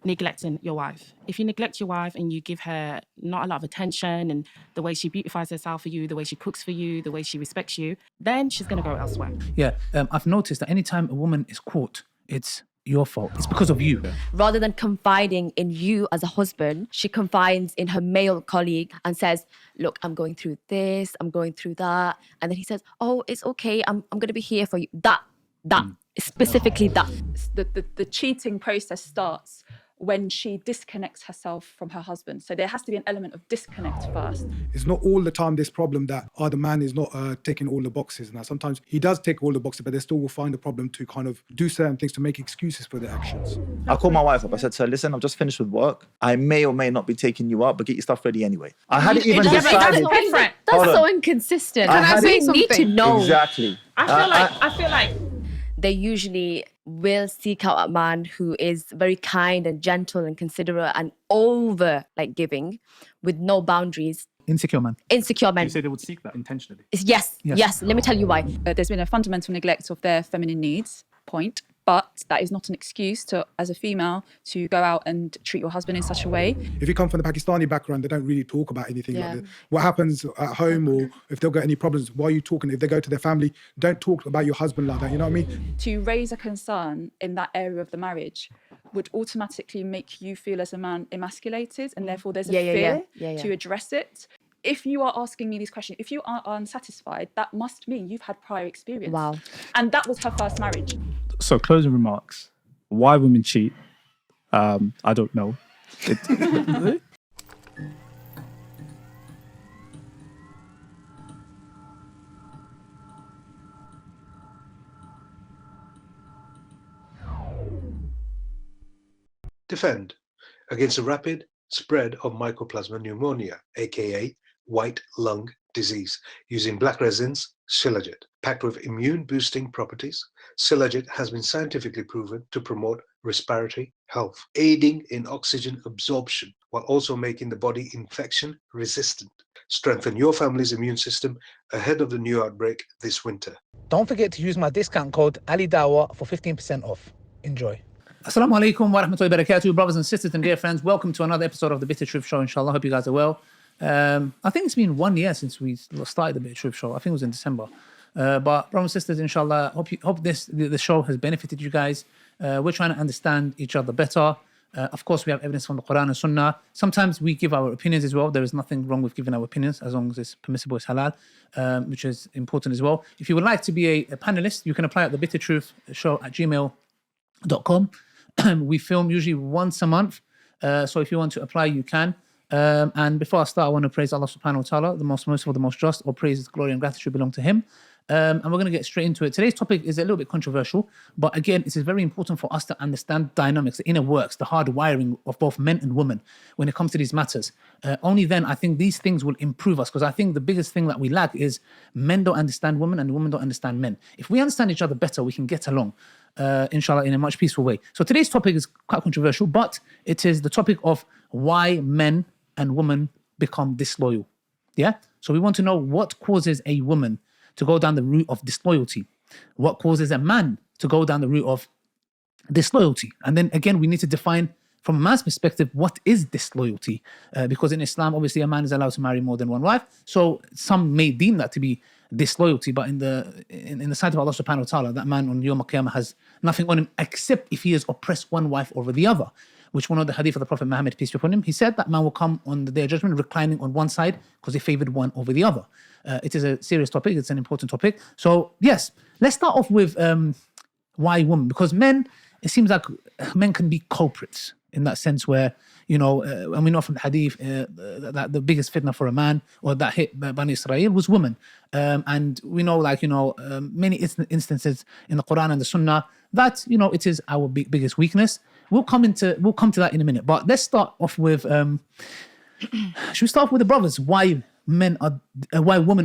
neglecting your wife. If you neglect your wife and you give her not a lot of attention and the way she beautifies herself for you, the way she cooks for you, the way she respects you, then she's going to go elsewhere. Yeah, I've noticed that anytime a woman is caught, it's your fault. It's because of you. Rather than confiding in you as a husband, she confides in her male colleague and says, look, I'm going through this, I'm going through that. And then he says, oh, it's okay, I'm going to be here for you. That, specifically that. The cheating process starts when she disconnects herself from her husband. So there has to be an element of disconnect first. It's not all the time this problem that the man is not ticking all the boxes. Now, sometimes he does tick all the boxes, but they still will find a problem to kind of do certain things to make excuses for their actions. I called my wife up. I said to her, listen, I've just finished with work. I may or may not be taking you out, but get your stuff ready anyway. I hadn't even decided. That's so inconsistent. Can I say need to know. Exactly. I feel like they usually will seek out a man who is very kind and gentle and considerate and over giving with no boundaries. Insecure man. Insecure men. You say they would seek that intentionally? Yes. Let me tell you why. There's been a fundamental neglect of their feminine needs, point. But that is not an excuse to, as a female, to go out and treat your husband in such a way. If you come from the Pakistani background, they don't really talk about anything like that. What happens at home, or if they'll get any problems, why are you talking? If they go to their family, don't talk about your husband like that, you know what I mean? To raise a concern in that area of the marriage would automatically make you feel as a man emasculated, and therefore there's a fear to address it. If you are asking me these questions, if you are unsatisfied, that must mean you've had prior experience. Wow. And that was her first marriage. So closing remarks. Why women cheat? I don't know. Defend against a rapid spread of Mycoplasma pneumonia, aka white lung disease, using black resins, Shilajit. Packed with immune-boosting properties, Shilajit has been scientifically proven to promote respiratory health, aiding in oxygen absorption while also making the body infection-resistant. Strengthen your family's immune system ahead of the new outbreak this winter. Don't forget to use my discount code AliDawah for 15% off. Enjoy. Assalamu alaikum wa rahmatullahi wa barakatuh, brothers and sisters and dear friends. Welcome to another episode of the Bitter Truth Show, inshallah. Hope you guys are well. I think it's been 1 year since we started the Bitter Truth Show. I think it was in December. But brothers and sisters, inshallah, hope the show has benefited you guys. We're trying to understand each other better. Of course, we have evidence from the Quran and Sunnah. Sometimes we give our opinions as well. There is nothing wrong with giving our opinions as long as it's permissible, it's halal, which is important as well. If you would like to be a panelist, you can apply at thebittertruthshow@gmail.com. We film usually once a month. So if you want to apply, you can. And before I start, I want to praise Allah subhanahu wa ta'ala, the most merciful, the most just. All praise, glory and gratitude belong to Him. And we're going to get straight into it. Today's topic is a little bit controversial, but again, it is very important for us to understand dynamics, the inner works, the hard wiring of both men and women when it comes to these matters. Only then I think these things will improve us, because I think the biggest thing that we lack is men don't understand women and women don't understand men. If we understand each other better, we can get along, inshallah, in a much peaceful way. So today's topic is quite controversial, but it is the topic of why men and women become disloyal. Yeah? So we want to know what causes a woman to go down the route of disloyalty. What causes a man to go down the route of disloyalty? And then again, we need to define from a man's perspective, what is disloyalty? Because in Islam, obviously, a man is allowed to marry more than one wife. So some may deem that to be disloyalty, but in the sight of Allah subhanahu wa ta'ala, that man on Yawm al-Qiyamah has nothing on him except if he has oppressed one wife over the other. Which one of the hadith of the Prophet Muhammad, peace be upon him, he said that man will come on the Day of Judgment reclining on one side because he favored one over the other. It is a serious topic. It's an important topic. So yes, let's start off with why women? Because men, it seems like men can be culprits in that sense where, and we know from the hadith that the biggest fitna for a man or that hit Bani Israel was women. And we know many instances in the Quran and the Sunnah that, it is our biggest weakness. We'll come to that in a minute. But let's start off with, should we start off with the brothers? Why women are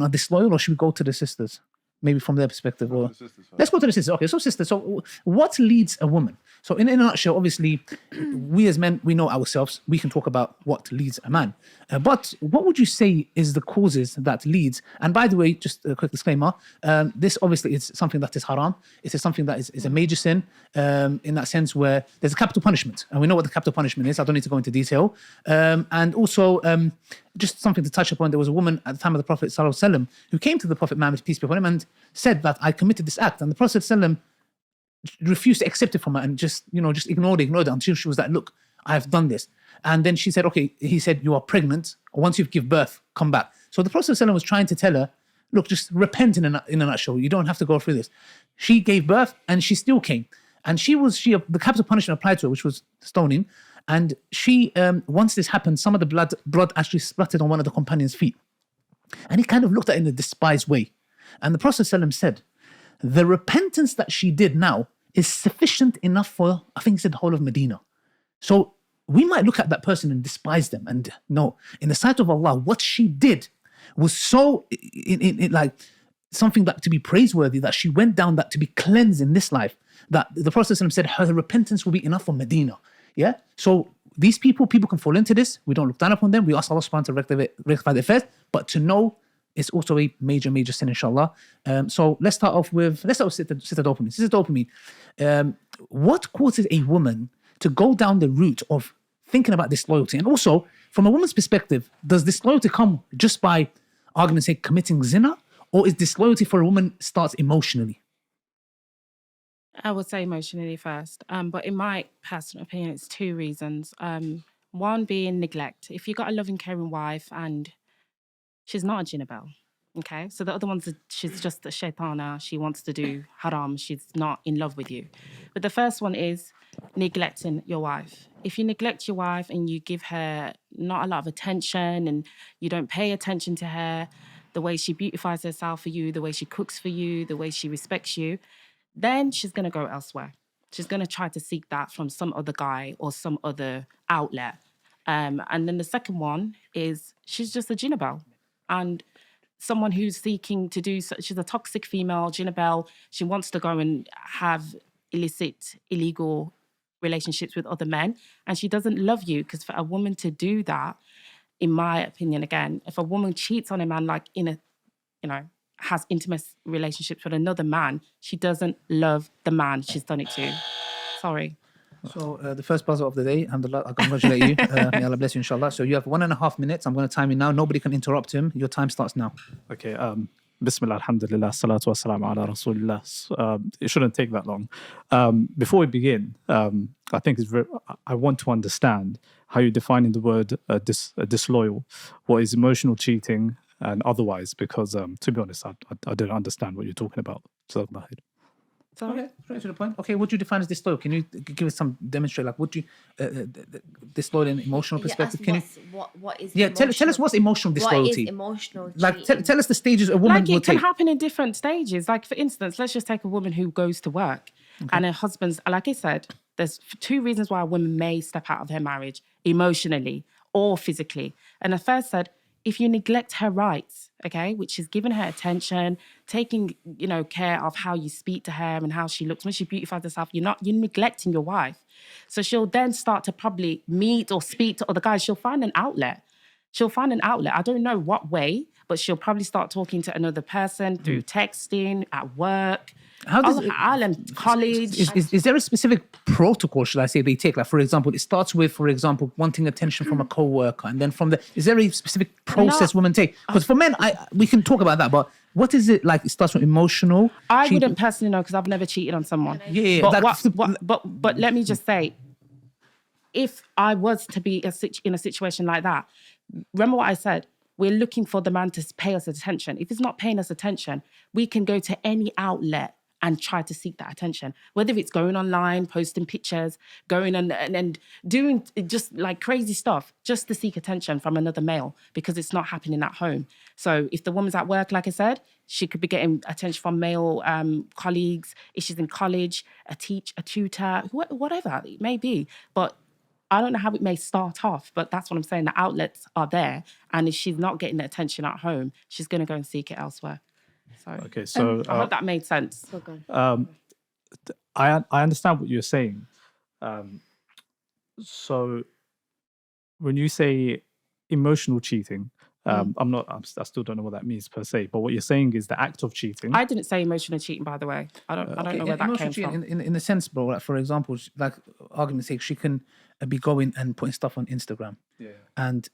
disloyal, or should we go to the sisters? maybe from their perspective. Or let's go to the sisters. Okay, so sister. So what leads a woman? So in a nutshell, obviously, we as men, we know ourselves. We can talk about what leads a man. But what would you say is the causes that leads? And by the way, just a quick disclaimer, this obviously is something that is haram. It is something that is a major sin in that sense where there's a capital punishment. And we know what the capital punishment is. I don't need to go into detail. And also, just something to touch upon, there was a woman at the time of the Prophet ﷺ who came to the Prophet Muhammad, peace be upon him, and said that I committed this act. And the Prophet ﷺ refused to accept it from her and just ignored it until she was like, look, I have done this. And then she said, okay, he said, you are pregnant. Once you've given birth, come back. So the Prophet ﷺ was trying to tell her, look, just repent in a nutshell. You don't have to go through this. She gave birth and she still came. And the capital punishment applied to her, which was stoning. And she, once this happened, some of the blood actually splattered on one of the companions' feet. And he kind of looked at it in a despised way. And the Prophet ﷺ said, the repentance that she did now is sufficient enough for, I think he said, the whole of Medina. So we might look at that person and despise them. And no, in the sight of Allah, what she did was so, like, something that to be praiseworthy, that she went down, that to be cleansed in this life, that the Prophet ﷺ said her repentance will be enough for Medina. Yeah. So these people can fall into this. We don't look down upon them. We ask Allah subhanahu wa ta'ala to rectify their affairs. But to know it's also a major, major sin, inshallah. So let's start off with Sister Dopamine. Sister Dopamine, what causes a woman to go down the route of thinking about disloyalty? And also, from a woman's perspective, does disloyalty come just by, argument's sake, committing zina? Or is disloyalty for a woman starts emotionally? I would say emotionally first. But in my personal opinion, it's two reasons. One being neglect. If you've got a loving, caring wife and she's not a jinnabel, okay? So the other one's, she's just a shaitana. She wants to do haram. She's not in love with you. But the first one is neglecting your wife. If you neglect your wife and you give her not a lot of attention and you don't pay attention to her, the way she beautifies herself for you, the way she cooks for you, the way she respects you, then she's going to go elsewhere. She's going to try to seek that from some other guy or some other outlet. And then the second one is she's just a jinnabel. And someone who's seeking to do, she's a toxic female jinnabel. She wants to go and have illicit, illegal relationships with other men. And she doesn't love you, because for a woman to do that, in my opinion, again, if a woman cheats on a man, like has intimate relationships with another man, she doesn't love the man she's done it to. Sorry. So the first buzzer of the day, alhamdulillah, I congratulate you. May Allah bless you, inshallah. So you have 1.5 minutes. I'm going to time you now. Nobody can interrupt him. Your time starts now. Okay. Bismillah, alhamdulillah, salatu wassalamu ala rasulillah. It shouldn't take that long. Before we begin, I think I want to understand how you're defining the word disloyal. What is emotional cheating and otherwise? Because to be honest, I didn't understand what you're talking about. So go ahead. Okay, straight to the point. Okay, what do you define as disloyal? Can you give us some demonstrate? Like, what do you disloyal in emotional perspective? Can you? What is? Yeah, tell us what's emotional disloyalty. What is emotional? Like, tell us the stages a woman will It can take. happen in different stages. Like, for instance, let's just take a woman who goes to work and her husband's, like I said, there's two reasons why a woman may step out of her marriage, emotionally or physically. And the first said, if you neglect her rights, okay, which is giving her attention, taking, care of how you speak to her and how she looks, when she beautifies herself, you're neglecting your wife. So she'll then start to probably meet or speak to other guys. She'll find an outlet. I don't know what way, but she'll probably start talking to another person through texting, at work, college. Is there a specific protocol, should I say, they take? Like, for example, it starts with, wanting attention from a co-worker, and then from there, is there a specific process women take? Because for men, we can talk about that, but what is it like? It starts with emotional. I wouldn't personally know, because I've never cheated on someone. Yeah. But let me just say, if I was to be in a situation like that, remember what I said. We're looking for the man to pay us attention. If he's not paying us attention, we can go to any outlet and try to seek that attention. Whether it's going online, posting pictures, going and doing just like crazy stuff just to seek attention from another male, because it's not happening at home. So if the woman's at work, like I said, she could be getting attention from male colleagues. If she's in college, a tutor, whatever it may be. But I don't know how it may start off, but that's what I'm saying. The outlets are there. And if she's not getting the attention at home, she's going to go and seek it elsewhere. So, Okay, so I hope that made sense. So good. I understand what you're saying. So when you say emotional cheating, I still don't know what that means per se. But what you're saying is the act of cheating. I didn't say emotional cheating, by the way. I don't know where that emotional came cheating from. in the sense, bro. Like for example, like argument's sake, she can be going and putting stuff on Instagram, and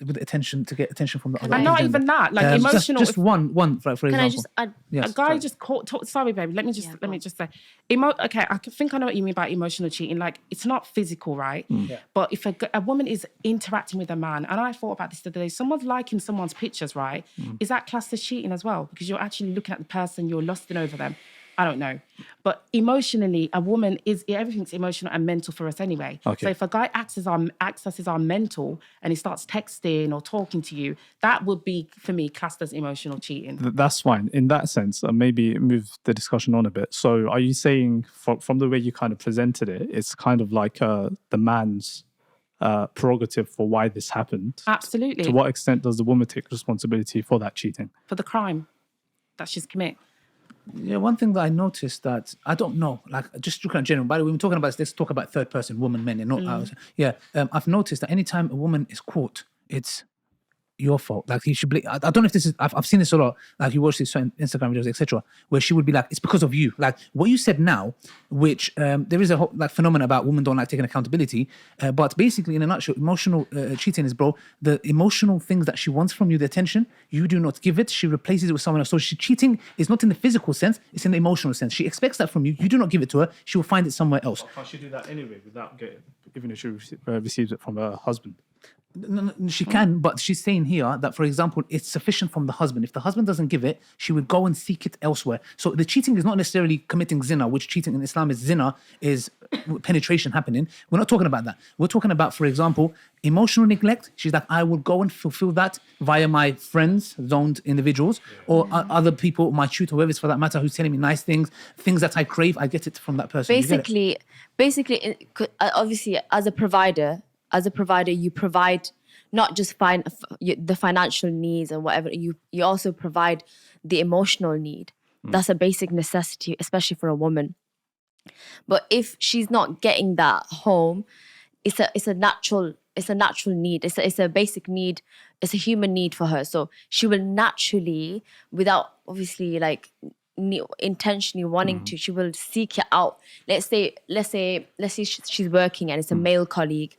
with attention to get attention from the other. And not gender. even that, like emotional. Just one, for example. Can I just add? Yes, A guy sorry. just caught. Sorry, baby. Let me just say. Okay, I think I know what you mean by emotional cheating. Like it's not physical, right? But if a woman is interacting with a man, and I thought about this the other day, someone's liking someone's pictures, right? Is that classed as cheating as well? Because you're actually looking at the person, you're lusting over them. I don't know. But emotionally, a woman everything's emotional and mental for us anyway. Okay. So if a guy accesses our mental and he starts texting or talking to you, that would be, for me, classed as emotional cheating. That's fine. In that sense, maybe move the discussion on a bit. So are you saying, from the way you kind of presented it, it's kind of like the man's prerogative for why this happened? Absolutely. To what extent does the woman take responsibility for that cheating? For the crime that she's committed. Yeah, one thing that I noticed that I don't know, like just looking at general. By the way, when we're talking about this, let's talk about third person, woman, men, and not. I've noticed that anytime a woman is caught, it's your fault. Like you should be. I don't know if this is. I've seen this a lot. Like you watch these certain Instagram videos, etc., where she would be like, "It's because of you." Like what you said now, which there is a whole, like phenomenon about women don't like taking accountability. But basically, in a nutshell, emotional cheating is, bro, the emotional things that she wants from you, the attention, you do not give it. She replaces it with someone else. So she cheating is not in the physical sense; it's in the emotional sense. She expects that from you. You do not give it to her. She will find it somewhere else. Can't she do that anyway without even if she receives it from her husband? No, she can, but she's saying here that, for example, it's sufficient from the husband. If the husband doesn't give it, she would go and seek it elsewhere. So the cheating is not necessarily committing zina, which cheating in Islam is zina, is penetration happening. We're not talking about that. We're talking about, for example, emotional neglect. She's like, I will go and fulfill that via my friends, zoned individuals, or other people, my tutor, whoever it's for that matter, who's telling me nice things that I crave, I get it from that person. Basically, obviously, as a provider, you provide not just the financial needs and whatever. You also provide the emotional need. That's a basic necessity, especially for a woman. But if she's not getting that home, it's a natural need. It's a basic need. It's a human need for her. So she will naturally, without obviously like intentionally wanting to, she will seek it out. Let's say she's working and it's a male colleague.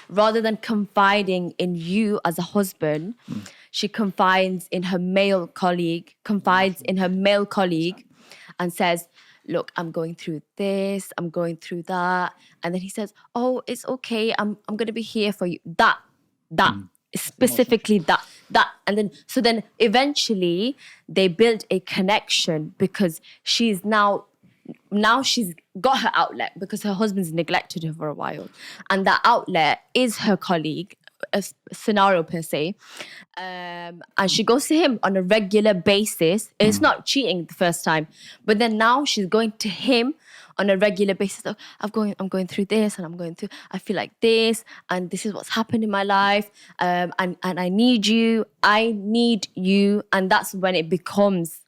Rather than confiding in you as a husband, she confides in her male colleague and says, look, I'm going through this, I'm going through that. And then he says, oh, it's okay, I'm going to be here for you. That specifically that. And then eventually they build a connection because she's now she's got her outlet because her husband's neglected her for a while. And that outlet is her colleague, a scenario per se. And she goes to him on a regular basis. It's not cheating the first time, but then now she's going to him on a regular basis. Oh, I'm going through this, and I feel like this, and this is what's happened in my life, and I need you, and that's when it becomes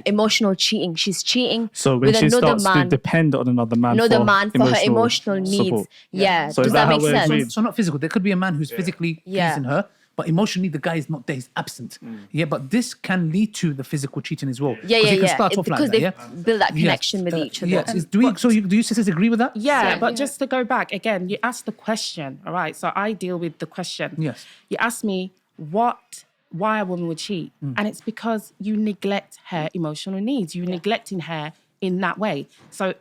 emotional cheating. She's cheating. So when with she another starts man, to depend on another man for her emotional needs. support. Yeah, So does is that that make how we're sense? agreed? So not physical. There could be a man who's physically pleasing her, but emotionally the guy is not there, he's absent. Yeah, but this can lead to the physical cheating as well. Yeah. Can start off because like they that, build that connection with each other. Yes. Do you sisters agree with that? Yeah, but just to go back again, you asked the question, all right? So I deal with the question. Yes. You asked me why a woman would cheat, and it's because you neglect her emotional needs. You're neglecting her in that way. So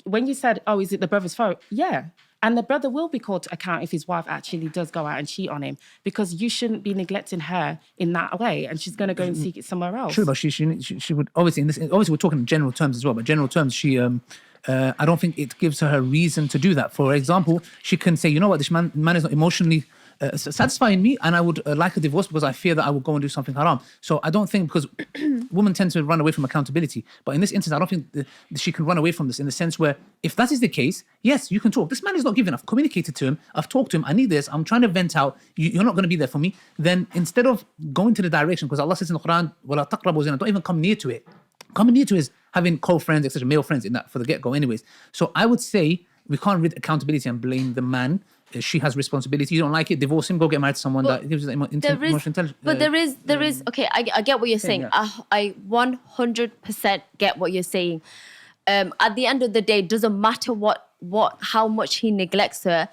when you said, "Oh, is it the brother's fault?" Yeah. And the brother will be called to account if his wife actually does go out and cheat on him, because you shouldn't be neglecting her in that way, and she's going to go and seek it somewhere else. True, but she would obviously obviously we're talking in general terms as well. But general terms, she I don't think it gives her a reason to do that. For example, she can say, you know what, this man is not emotionally satisfying me, and I would like a divorce because I fear that I will go and do something haram. So I don't think, because women tend to run away from accountability, but in this instance, I don't think she can run away from this, in the sense where if that is the case, yes, you can talk. This man is not giving. I've communicated to him. I've talked to him. I need this. I'm trying to vent out. You're not going to be there for me. Then instead of going to the direction, because Allah says in the Quran, وَلَا تَقْرَبُوا zina, don't even come near to it. Coming near to is having co-friends, etc., male friends in that for the get-go anyways. So I would say we can't rid accountability and blame the man. She has responsibility. You don't like it, divorce him, go get married to someone that gives you emotional intelligence. But there is, okay, I get what you're saying. Yeah. I 100% get what you're saying. At the end of the day, it doesn't matter how much he neglects her.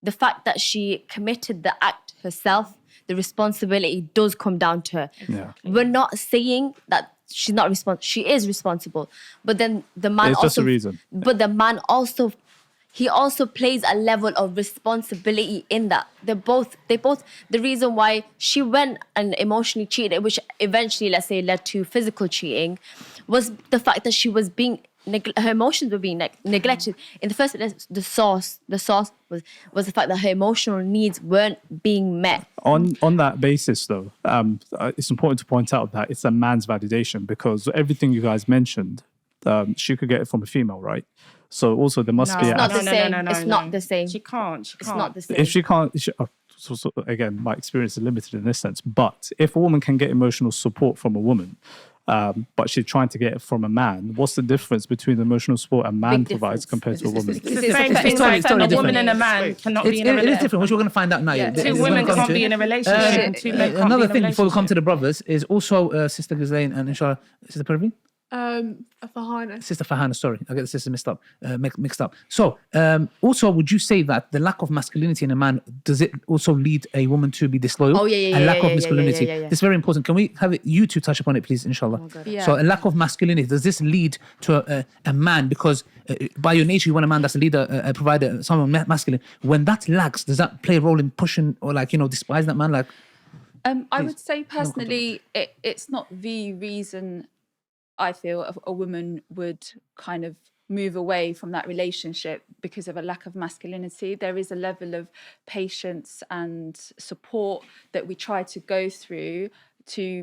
The fact that she committed the act herself, the responsibility does come down to her. Yeah. We're not saying that she's not responsible. She is responsible. But then the man It's just a reason. But the man also, he also plays a level of responsibility in that. They both, the reason why she went and emotionally cheated, which eventually, let's say, led to physical cheating, was the fact that she was being, her emotions were being neglected. In the first place, the source was the fact that her emotional needs weren't being met. On that basis, though, it's important to point out that it's a man's validation, because everything you guys mentioned, she could get it from a female, right? So also there must be... It's not the same. It's not the same. She can't. It's not the same. If she can't... So again, my experience is limited in this sense, but if a woman can get emotional support from a woman, but she's trying to get it from a man, what's the difference between the emotional support a man provides compared to a woman? It's the same thing. Like a woman and a man cannot be in a It is relationship. different, which we're going to find out now. Yeah, two women can't be in a relationship. And two men can't Another be in a thing before we come to the relationship. brothers is also Sister Ghislaine and inshallah, Sister Parveen? Fahana. Sister Fahana, sorry. I get the sisters mixed up. So, also, would you say that the lack of masculinity in a man, does it also lead a woman to be disloyal? Oh, yeah, A yeah, lack yeah, of masculinity. yeah. This is very important. Can we have you two touch upon it, please, inshallah? Yeah. So, a lack of masculinity, does this lead to a man, because by your nature, you want a man that's a leader, a provider, someone masculine. When that lacks, does that play a role in pushing or despise that man? I would say personally, it's not the reason I feel a woman would kind of move away from that relationship because of a lack of masculinity. There is a level of patience and support that we try to go through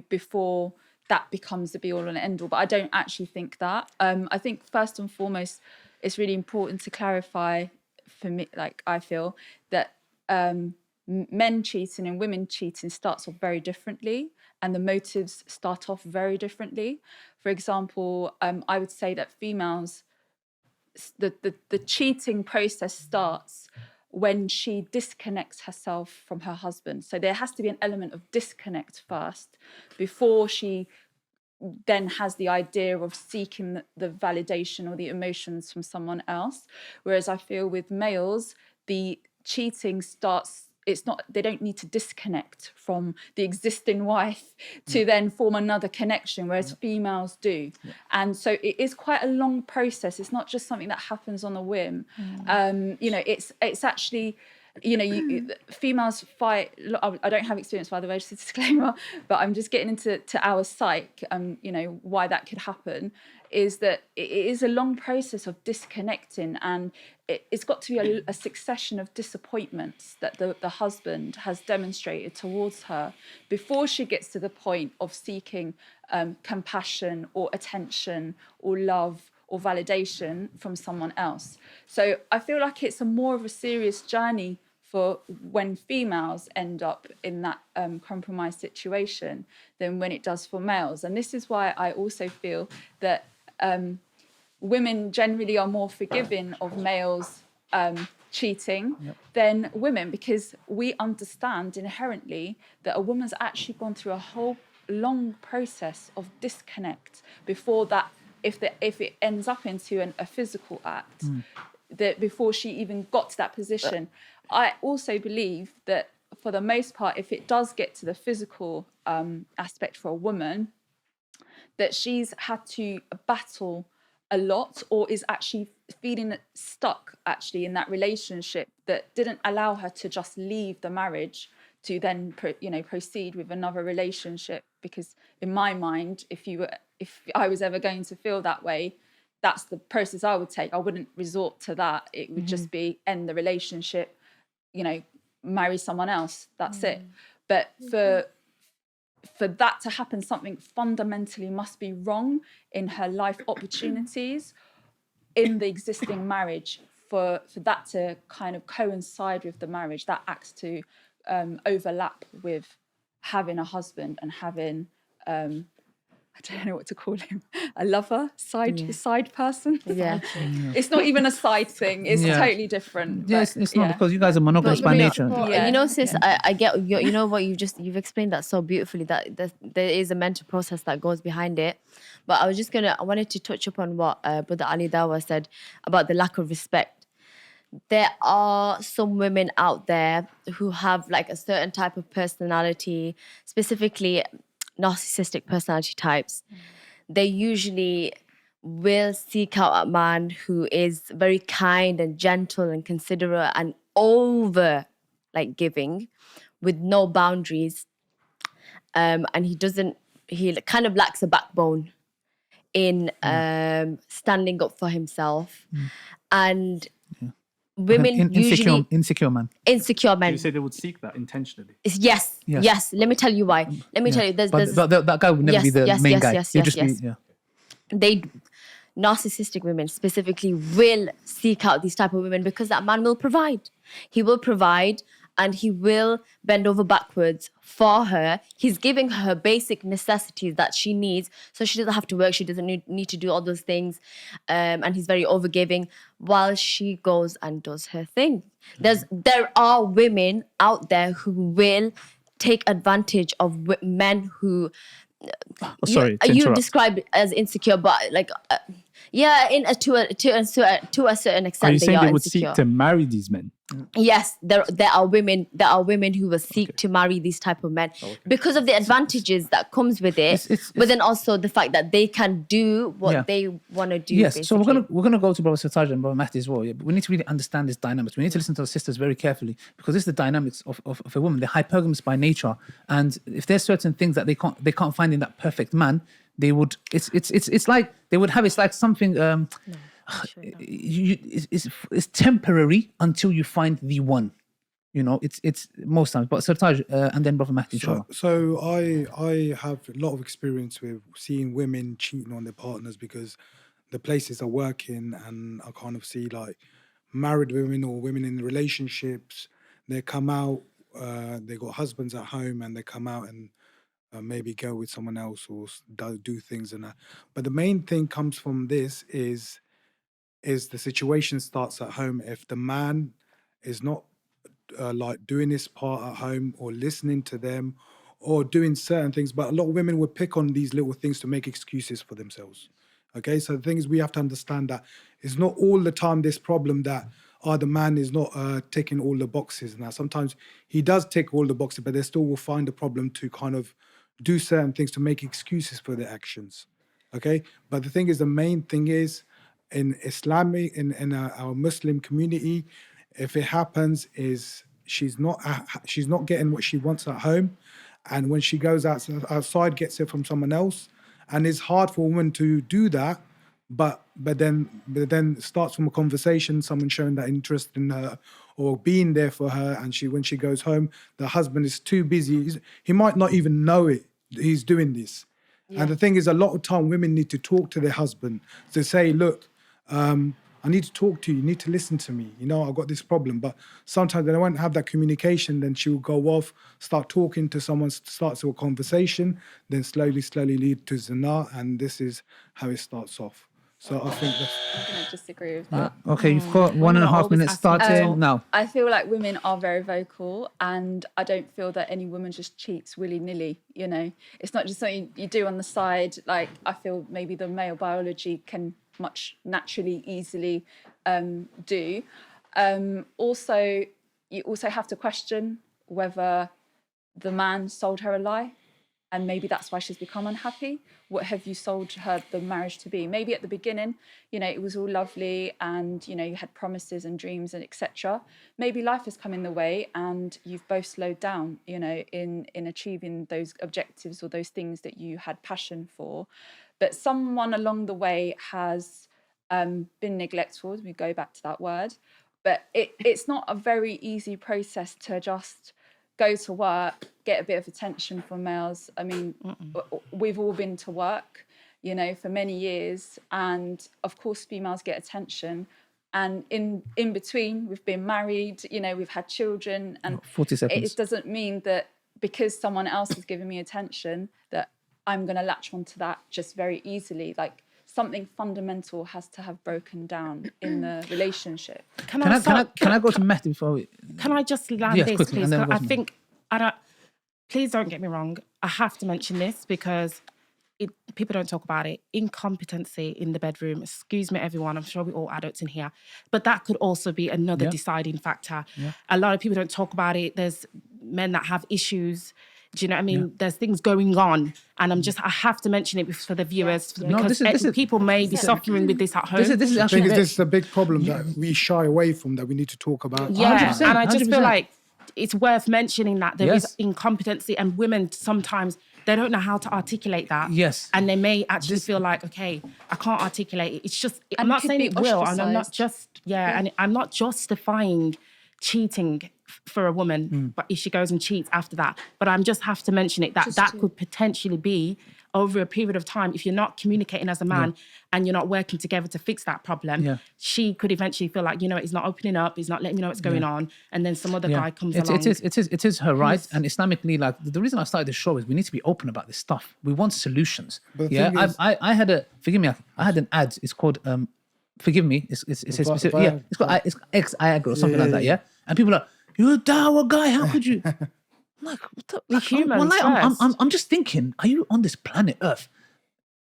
before that becomes the be all and end all. But I don't actually think that. I think first and foremost, it's really important to clarify for me, I feel that men cheating and women cheating starts off very differently, and the motives start off very differently. For example, I would say that females, the cheating process starts when she disconnects herself from her husband. So there has to be an element of disconnect first before she then has the idea of seeking the validation or the emotions from someone else. Whereas I feel with males, the cheating starts, they don't need to disconnect from the existing wife to then form another connection, whereas females do. And so it is quite a long process. It's not just something that happens on a whim. It's actually, females fight. I don't have experience, by the way, just a disclaimer, but I'm just getting into our psyche, why that could happen, is that it is a long process of disconnecting, and it's got to be a succession of disappointments that the husband has demonstrated towards her before she gets to the point of seeking compassion or attention or love or validation from someone else. So I feel like it's more of a serious journey for when females end up in that compromised situation than when it does for males. And this is why I also feel that women generally are more forgiving of males cheating than women, because we understand inherently that a woman's actually gone through a whole long process of disconnect before that, if it ends up into a physical act, that before she even got to that position. I also believe that for the most part, if it does get to the physical aspect for a woman, that she's had to battle a lot, or is actually feeling stuck actually in that relationship that didn't allow her to just leave the marriage to then proceed with another relationship. Because in my mind, if I was ever going to feel that way, that's the process I would take. I wouldn't resort to that. It would just be end the relationship, marry someone else. That's it. But for that to happen, something fundamentally must be wrong in her life opportunities in the existing marriage for that to kind of coincide with the marriage. That acts to overlap with having a husband and having I don't know what to call him, a lover, side person. Yeah. It's not even a side thing. It's totally different. Yeah, it's not because you guys are monogamous by nature. You know, sis, I get you know what you've explained that so beautifully, that there is a mental process that goes behind it. But I wanted to touch upon what Brother Ali Dawah said about the lack of respect. There are some women out there who have like a certain type of personality, specifically narcissistic personality types. They usually will seek out a man who is very kind and gentle and considerate and over like giving with no boundaries. And he kind of lacks a backbone in standing up for himself. And women usually... Insecure man. Insecure men. You say they would seek that intentionally? Yes. Let me tell you why. Let me tell you. There's that guy would never be the main guy. He'd just be, narcissistic women specifically will seek out these type of women because that man will provide. He will provide and he will bend over backwards for her. He's giving her basic necessities that she needs, so she doesn't have to work. She doesn't need to do all those things. And he's very overgiving while she goes and does her thing. There are women out there who will take advantage of men who... you describe it as insecure, but like... to a certain extent. Are you saying they would insecure. seek to marry these men? Yes, there are women who will seek to marry these type of men because of the advantages that comes with it, but then also the fact that they can do what they want to do. Yes, basically. so we're gonna go to Brother Sirtaj and Brother Mahdi as well. Yeah? But we need to really understand this dynamics. We need to listen to the sisters very carefully because this is the dynamics of a woman. They're hypergamous by nature, and if there's certain things that they can't find in that perfect man, they would. It's like they would have. It's like something. It's temporary until you find the one. You know, it's most times. But Sirtaj and then Brother Mahdi. So I have a lot of experience with seeing women cheating on their partners because the places I work in, and I kind of see like married women or women in relationships. They come out, they got husbands at home, and they come out and maybe go with someone else or do things and that. But the main thing comes from this is the situation starts at home. If the man is not like doing his part at home or listening to them or doing certain things, but a lot of women would pick on these little things to make excuses for themselves. Okay, so the thing is we have to understand that it's not all the time this problem that the man is not ticking all the boxes. Now, sometimes he does tick all the boxes, but they still will find a problem to kind of do certain things to make excuses for their actions. Okay, but the thing is, the main thing is in Islamic, in our Muslim community, if it happens, is she's not getting what she wants at home, and when she goes outside, gets it from someone else, and it's hard for a woman to do that. But then starts from a conversation, someone showing that interest in her or being there for her, and when she goes home, the husband is too busy. He might not even know it. He's doing this. Yeah. And the thing is, a lot of time women need to talk to their husband to say, look, I need to talk to you. You need to listen to me. You know, I've got this problem. But sometimes they won't have that communication. Then she will go off, start talking to someone, starts a conversation, then slowly lead to zina. And this is how it starts off. So I think that's... I'm going to disagree with that. Yeah. Okay, you've got 1.5 minutes starting now. I feel like women are very vocal, and I don't feel that any woman just cheats willy-nilly, you know. It's not just something you do on the side. Like, I feel maybe the male biology can much naturally, easily do. Also, you also have to question whether the man sold her a lie. And maybe that's why she's become unhappy. What have you sold her the marriage to be? Maybe at the beginning, you know, it was all lovely and, you know, you had promises and dreams and etc. Maybe life has come in the way and you've both slowed down, you know, in achieving those objectives or those things that you had passion for. But someone along the way has been neglectful, we go back to that word, But it's not a very easy process to just go to work, get a bit of attention from males. I mean, we've all been to work, you know, for many years. And of course, females get attention. And in between, we've been married, you know, we've had children. And 40 seconds. it doesn't mean that because someone else is giving me attention that I'm going to latch onto that just very easily. Like, something fundamental has to have broken down in the relationship. Can I go to Mehdi before we... Can I just land Yes, this, quickly, please? and then we'll go I to think, please don't get me wrong. I have to mention this because people don't talk about it. Incompetency in the bedroom. Excuse me, everyone. I'm sure we're all adults in here. But that could also be another deciding factor. Yeah. A lot of people don't talk about it. There's men that have issues. Do you know what I mean? Yeah. There's things going on. And I have to mention it for the viewers because people may be suffering with this at home. This is a big problem that we shy away from, that we need to talk about. Yeah, 100%, and I just feel like it's worth mentioning that there is incompetency, and women sometimes, they don't know how to articulate that. Yes. And they may actually feel like, okay, I can't articulate it. It's just, I'm not saying it will, and I'm not just, and I'm not justifying cheating for a woman, but if she goes and cheats after that. But I'm just have to mention it, that could potentially be over a period of time, if you're not communicating as a man and you're not working together to fix that problem, she could eventually feel like, you know, he's not opening up, he's not letting me know what's going on, and then some other guy comes along. It is her right, and Islamically, like, the reason I started this show is we need to be open about this stuff. We want solutions. I had an ad. It's called forgive me. It's specific. Yeah, it's called Viagra or something like that. Yeah, and people are like, you're a Dawah guy. How could you? I'm like, what the? I'm just thinking, are you on this planet Earth?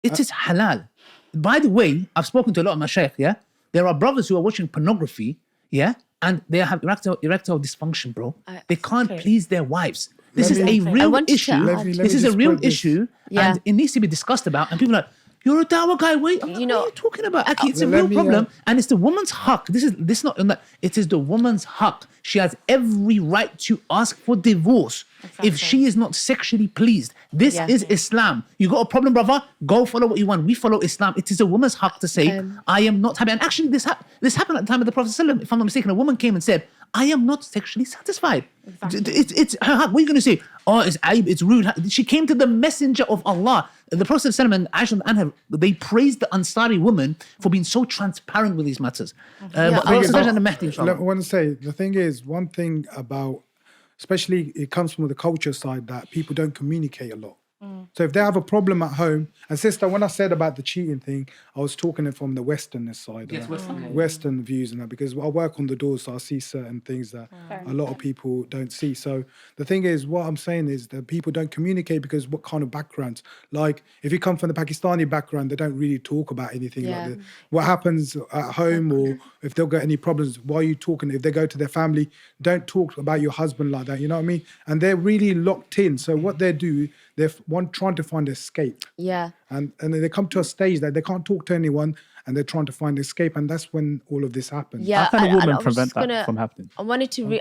It is halal. By the way, I've spoken to a lot of my shaykh, yeah? There are brothers who are watching pornography, yeah? And they have erectile dysfunction, bro. They can't please their wives. This is a real issue. This is a real issue, and it needs to be discussed about. And people are like, you're a Dawah guy, wait. What are you talking about? Aki, it's a real problem. And it's the woman's haq. This not it is the woman's haq. She has every right to ask for divorce if she is not sexually pleased. This is Islam. You got a problem, brother? Go follow what you want. We follow Islam. It is a woman's haq to say, I am not happy. And actually, this happened at the time of the Prophet ﷺ. If I'm not mistaken, a woman came and said, I am not sexually satisfied. It's her haq. What are you going to say? Oh, it's aib, it's rude. She came to the messenger of Allah. The Prophet ﷺ and Aisha and Anha, they praised the Ansari woman for being so transparent with these matters. I want to say, the thing is, one thing about, especially it comes from the culture side, that people don't communicate a lot. So if they have a problem at home, and sister, when I said about the cheating thing, I was talking it from the Western side, Western views and that, because I work on the doors, so I see certain things that a lot of people don't see. So the thing is, what I'm saying is that people don't communicate because what kind of backgrounds? Like, if you come from the Pakistani background, they don't really talk about anything like that. What happens at home, or if they'll get any problems, why are you talking? If they go to their family, don't talk about your husband like that, you know what I mean? And they're really locked in. So what they do, they're trying to find escape. Yeah. And they come to a stage that they can't talk to anyone, and they're trying to find escape, and that's when all of this happens. Yeah. How can a woman prevent that from happening? I wanted to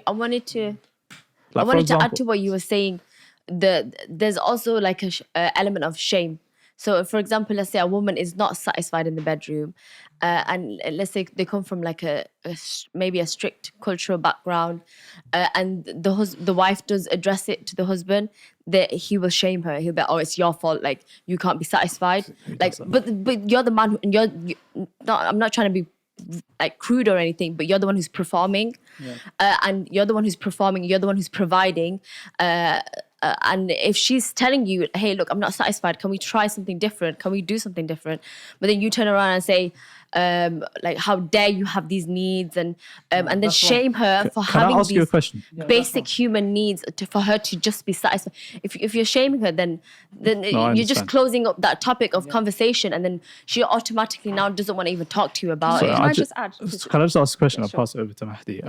add to what you were saying. There's also like a element of shame. So, for example, let's say a woman is not satisfied in the bedroom, and let's say they come from like maybe a strict cultural background, and the wife does address it to the husband, that he will shame her. He'll be, oh, it's your fault. Like, you can't be satisfied. Like, but you're the man. I'm not trying to be like crude or anything, but you're the one who's performing, and you're the one who's performing. You're the one who's providing. And if she's telling you, hey, look, I'm not satisfied, can we try something different? Can we do something different? But then you turn around and say, like, how dare you have these needs, and then shame her for having these basic human needs for her to just be satisfied. If you're shaming her, then you're just closing up that topic of conversation, and then she automatically now doesn't want to even talk to you about it. Can I just ask a question? I'll pass it over to Mahdi.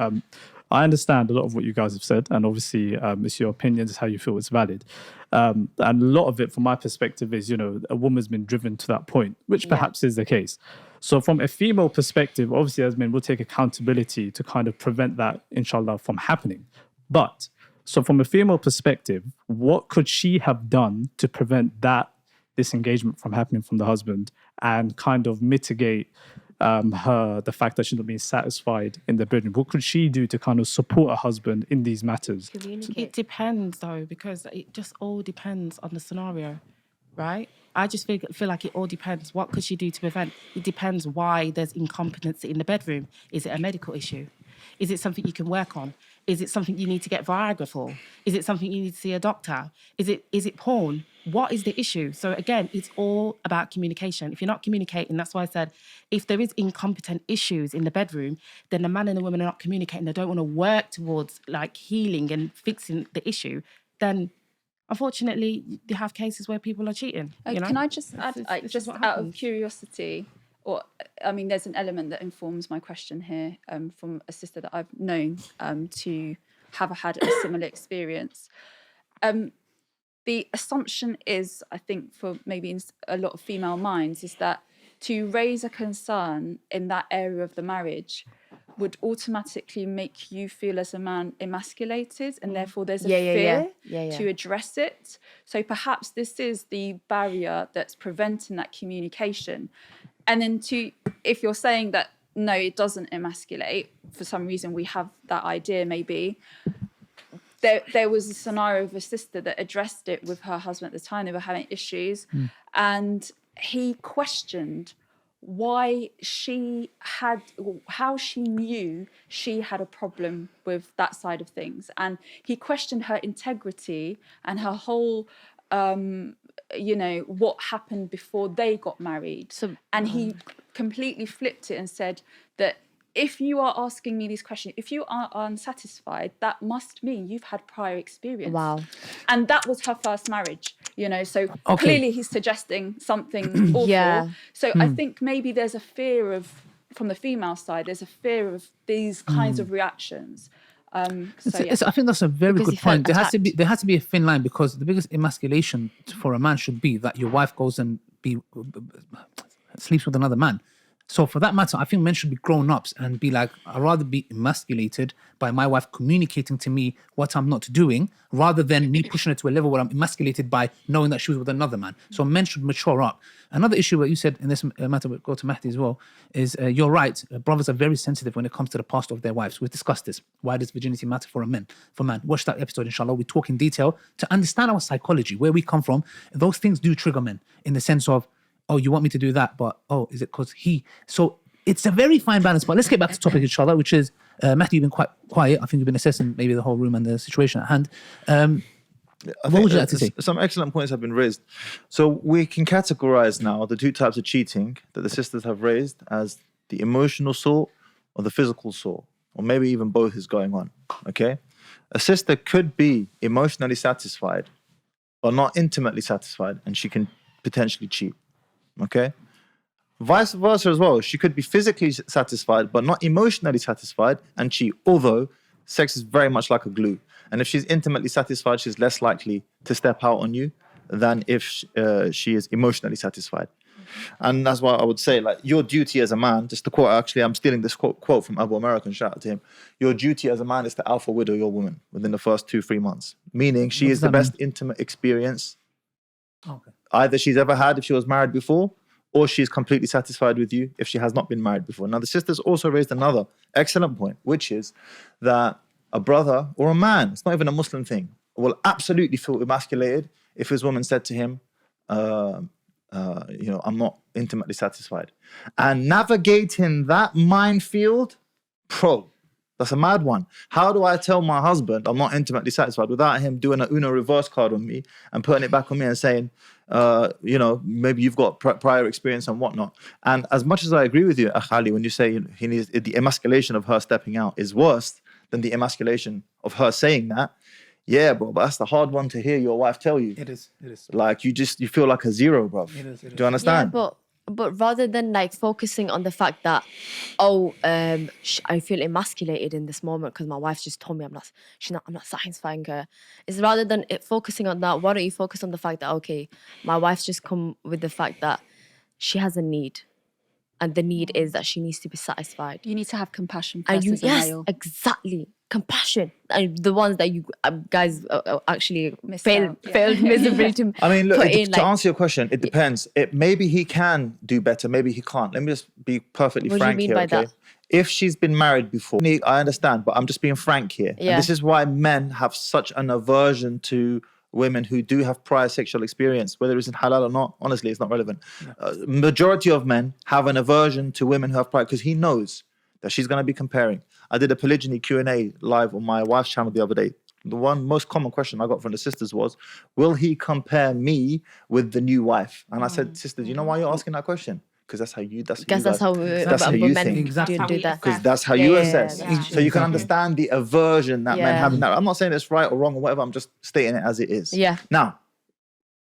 I understand a lot of what you guys have said, and obviously it's your opinions, it's how you feel it's valid. And a lot of it, from my perspective, is, you know, a woman's been driven to that point, which perhaps is the case. So from a female perspective, obviously as men, we'll take accountability to kind of prevent that, inshallah, from happening. But, so from a female perspective, what could she have done to prevent that disengagement from happening from the husband, and kind of mitigate the fact that she's not being satisfied in the bedroom? What could she do to kind of support her husband in these matters? It depends though, because it just all depends on the scenario, right? I just feel like it all depends. What could she do to prevent? It depends why there's incompetency in the bedroom. Is it a medical issue? Is it something you can work on? Is it something you need to get Viagra for? Is it something you need to see a doctor? Is it porn? What is the issue? So again, it's all about communication. If you're not communicating, that's why I said, if there is incompetent issues in the bedroom, then the man and the woman are not communicating. They don't want to work towards like healing and fixing the issue. Then unfortunately, you have cases where people are cheating. Can I just add, This just is what out of happens. curiosity, or I mean, there's an element that informs my question here from a sister that I've known to have had a similar experience. The assumption is, I think, for maybe in a lot of female minds, is that to raise a concern in that area of the marriage would automatically make you feel as a man emasculated, and therefore there's a fear to address it. So perhaps this is the barrier that's preventing that communication. And then if you're saying that, no, it doesn't emasculate, for some reason we have that idea maybe, there was a scenario of a sister that addressed it with her husband at the time. They were having issues, and he questioned how she knew she had a problem with that side of things. And he questioned her integrity and her whole, what happened before they got married. And he completely flipped it and said that if you are asking me these questions, if you are unsatisfied, that must mean you've had prior experience. Wow. And that was her first marriage, so clearly he's suggesting something awful. So I think maybe there's a fear from the female side, there's a fear of these kinds of reactions. I think that's a very good point. There has to be a thin line, because the biggest emasculation for a man should be that your wife goes and sleeps with another man. So for that matter, I think men should be grown-ups and be like, I'd rather be emasculated by my wife communicating to me what I'm not doing, rather than me pushing it to a level where I'm emasculated by knowing that she was with another man. So men should mature up. Another issue that you said in this matter, we'll go to Mahdi as well, is you're right. Brothers are very sensitive when it comes to the past of their wives. We've discussed this. Why does virginity matter for man? Watch that episode, inshallah. We talk in detail to understand our psychology, where we come from. Those things do trigger men in the sense of, oh, you want me to do that, but is it because he? So it's a very fine balance. But let's get back to the topic, inshallah, which is, Matthew, you've been quite quiet. I think you've been assessing maybe the whole room and the situation at hand. What would you like to say? Some excellent points have been raised. So we can categorize now the two types of cheating that the sisters have raised as the emotional sort or the physical sort, or maybe even both is going on, okay? A sister could be emotionally satisfied, but not intimately satisfied, and she can potentially cheat. Okay, vice versa as well. She could be physically satisfied but not emotionally satisfied and cheat, although sex is very much like a glue. And if she's intimately satisfied, she's less likely to step out on you than if she is emotionally satisfied. And that's why I would say, like, your duty as a man, just to quote, actually, I'm stealing this quote from Abu American, shout out to him. Your duty as a man is to alpha widow your woman within the first 2-3 months. Meaning she is the best intimate experience either she's ever had if she was married before, or she's completely satisfied with you if she has not been married before. Now, the sisters also raised another excellent point, which is that a brother or a man, it's not even a Muslim thing, will absolutely feel emasculated if his woman said to him, I'm not intimately satisfied. And navigating that minefield, that's a mad one. How do I tell my husband I'm not intimately satisfied without him doing a Uno reverse card on me and putting it back on me and saying, maybe you've got prior experience and whatnot. And as much as I agree with you, Akhali, when you say he needs the emasculation of her stepping out is worse than the emasculation of her saying that, yeah, bro, but that's the hard one to hear your wife tell you. It is. Like, you feel like a zero, bro. It is. Do you understand? Yeah, but rather than like focusing on the fact that, I feel emasculated in this moment because my wife just told me I'm not satisfying her, is rather than it focusing on that, why don't you focus on the fact that, okay, my wife's just come with the fact that she has a need, and the need is that she needs to be satisfied. You need to have compassion for us as a male. Exactly. compassion, and the ones that you guys actually Missed failed out, yeah. failed miserably to I mean, look, put in, to answer your question, it depends. Maybe he can do better, maybe he can't. Let me just be perfectly What do you frank mean here, by okay? that? If she's been married before, I understand, but I'm just being frank here. Yeah. And this is why men have such an aversion to women who do have prior sexual experience, whether it's in halal or not. Honestly, it's not relevant. Majority of men have an aversion to women who have prior, because he knows that she's going to be comparing. I did a polygyny Q&A live on my wife's channel the other day. The one most common question I got from the sisters was, will he compare me with the new wife? And I said, sisters, you know why you're asking that question? Because that's how you, guess that's how men Exactly. do that. because that's how you assess. yeah. So you can understand the aversion that men Yeah. have. Now, I'm not saying it's right or wrong or whatever. I'm just stating it as it is. Yeah. Now,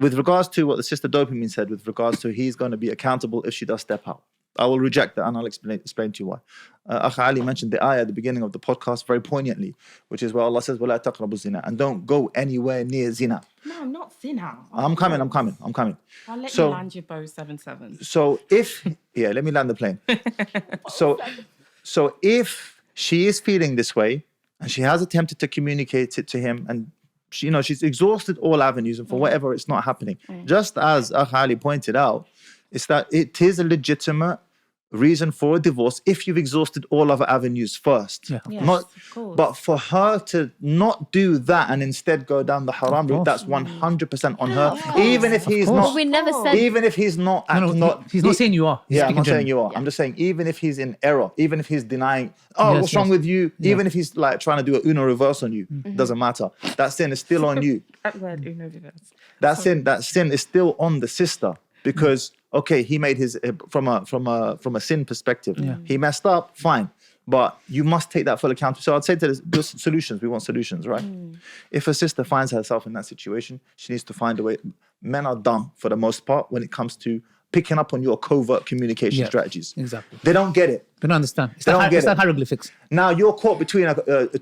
with regards to what the sister Dopamine said, with regards to he's going to be accountable if she does step out, I will reject that, and I'll explain to you why. Akh Ali mentioned the ayah at the beginning of the podcast very poignantly, which is where Allah says, وَلَا تَقْرَبُوا الزِّنَا, and don't go anywhere near zina. No, not sinner. I'm coming. I'll let you land your bow 7-7. So if, let me land the plane. So if she is feeling this way and she has attempted to communicate it to him, and she, she's exhausted all avenues, and for whatever it's not happening, just as Akh Ali pointed out, it's that it is a legitimate reason for a divorce if you've exhausted all other avenues first. Yeah. Yes, of course. But for her to not do that and instead go down the haram route, that's 100% on her. Even if he's But not, we never said. even if he's not, He's not saying you are. He's yeah, I'm speaking not saying generally. you are. I'm just saying, even if he's in error, even if he's denying, what's wrong yes. with you? Even if he's like trying to do a Uno reverse on you, doesn't matter. That sin is still on you. That word, Uno reverse. That sin is still on the sister, because okay, he made his from a sin perspective. He messed up, fine, but you must take that full account. So I'd say to the solutions. We want solutions, right? If a sister finds herself in that situation, she needs to find a way. Men are dumb for the most part when it comes to picking up on your covert communication strategies. Exactly. They don't get it. They don't understand. It's They don't get that it. hieroglyphics. Now you're caught between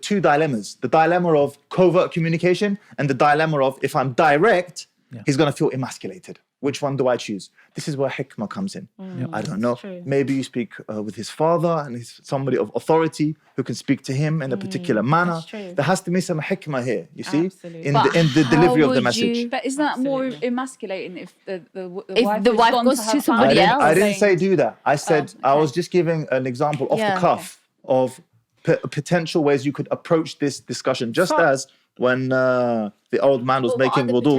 two dilemmas: the dilemma of covert communication and the dilemma of, if I'm direct, he's going to feel emasculated. Which one do I choose? This is where hikmah comes in. I don't know. true. Maybe you speak with his father, and he's somebody of authority who can speak to him in a particular manner. That's true. There has to be some hikmah here, you see, Absolutely. in But the how delivery of the would message. you- But isn't that more Absolutely. emasculating if the If wife the has wife gone goes to to her somebody family else? I didn't saying- say do that. I said I was just giving an example off Yeah. the cuff of potential ways you could approach this discussion, just as when the old man was making wudu,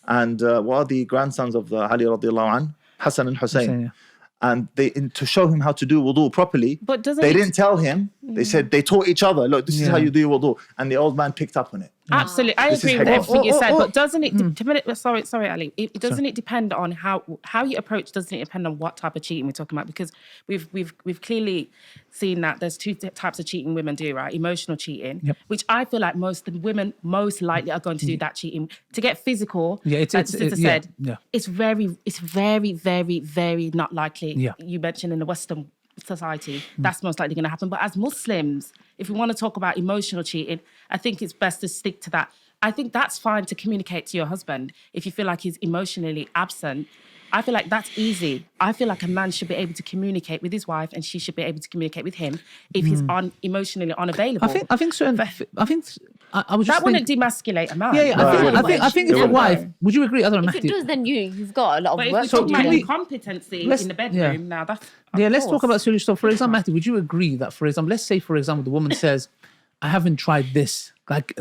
and what are the grandsons of Ali radiallahu anh? Hassan and Hussein. Hussein, yeah. And to show him how to do wudu properly, But doesn't they it- didn't tell him. They said they taught each other. Look, this is how you do wudu, and the old man picked up on it. Absolutely, I This is agree with hikmah. everything you said. But doesn't it? Sorry, Ali. Doesn't it depend on how you approach? Doesn't it depend on what type of cheating we're talking about? Because we've clearly seen that there's two types of cheating women do, right? Emotional cheating, which I feel like most women most likely are going to do that cheating. To get physical, like the sister said, it's very, very, very not likely. Yeah. You mentioned in the Western society, that's most likely going to happen. But as Muslims, if we want to talk about emotional cheating, I think it's best to stick to that. I think that's fine to communicate to your husband if you feel like he's emotionally absent. I feel like that's easy. I feel like a man should be able to communicate with his wife, and she should be able to communicate with him if he's emotionally unavailable. I think certain. I think I was just that wouldn't demasculate a man. I think if a wife, would you agree? I don't know, If it Mahdi. does, then you've got a lot But of if work we to talk do. about then. incompetency in the bedroom, now that's Let's talk about solutions. So, for example, Matthew, would you agree that, for example, let's say, for example, the woman says, "I haven't tried this," like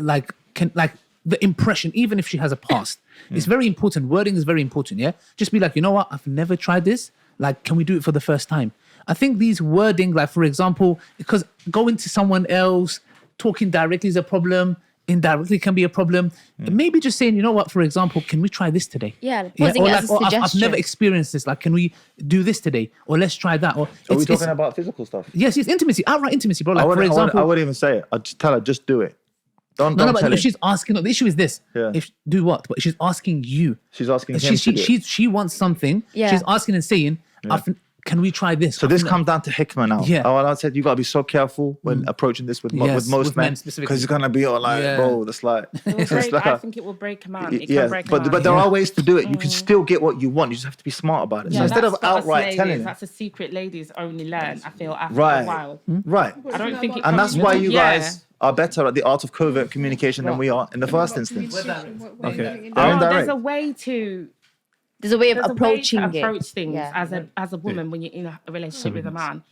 the impression, even if she has a past, it's very important. Wording is very important. Yeah, just be like, you know what, I've never tried this. Like, can we do it for the first time? I think these wording, like for example, because going to someone else, talking directly is a problem. Indirectly can be a problem. Maybe just saying, you know what, for example, can we try this today? Yeah, posing Or it like, as a or I've suggestion. never experienced this. Like, can we do this today? Or let's try that. Or Are we it's- talking about physical stuff? Yes, outright intimacy, bro. Like, for I example, wouldn't even say it. I'd just tell her, just do it. Don't no, tell but him. if she's asking, the issue is this. Yeah. If do what? But she's asking you. She's asking him to do it. She wants something. Yeah. She's asking and saying, can we try this? So this comes down to hikmah now. Yeah. Oh, and I said you gotta be so careful when approaching this with most men specifically, because it's gonna be all like, bro, that's like, I think it will break a man. It can break a man. but there are ways to do it. You can still get what you want. You just have to be smart about it. Yeah, so instead of that's for us outright ladies, telling, that's a secret ladies only learn. I feel after a right, while. right. I don't think it And that's comes why with- you guys are better at the art of covert communication than we are in the first instance. Okay. There's a way to. There's a way of There's approaching a way to approach it. things as a woman when you're in a relationship with a man,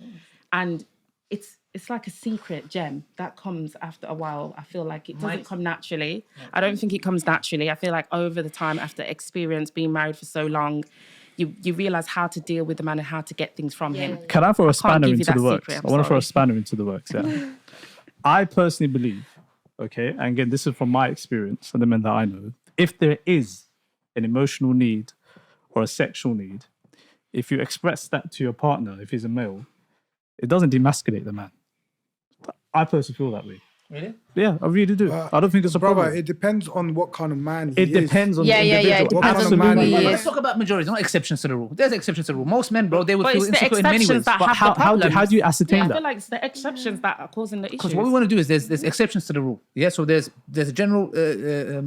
and it's like a secret gem that comes after a while. I feel like it doesn't come naturally. I don't think it comes naturally. I feel like over the time, after experience being married for so long, you realize how to deal with the man and how to get things from him. Can I throw a spanner give you into the that works? secret, I I'm want to throw a sorry. spanner into the works, yeah. I personally believe, okay, and again, this is from my experience and the men that I know, if there is an emotional need or a sexual need, if you express that to your partner, if he's a male, it doesn't demasculate the man. I personally feel that way. Really? Yeah, I really do. I don't think it's a Brother, problem. it depends on what kind of man he It is. depends on Yeah, the yeah, yeah, individual. it depends on the man Absolutely. he is. Let's talk about majorities, not exceptions to the rule. There's exceptions to the rule. Most men, bro, they would But feel it's the insecure in many ways. exceptions that But have the how problems. do you ascertain I that? feel like it's the exceptions that are causing the issues. Because what we want to do is there's exceptions to the rule. Yeah, so there's a general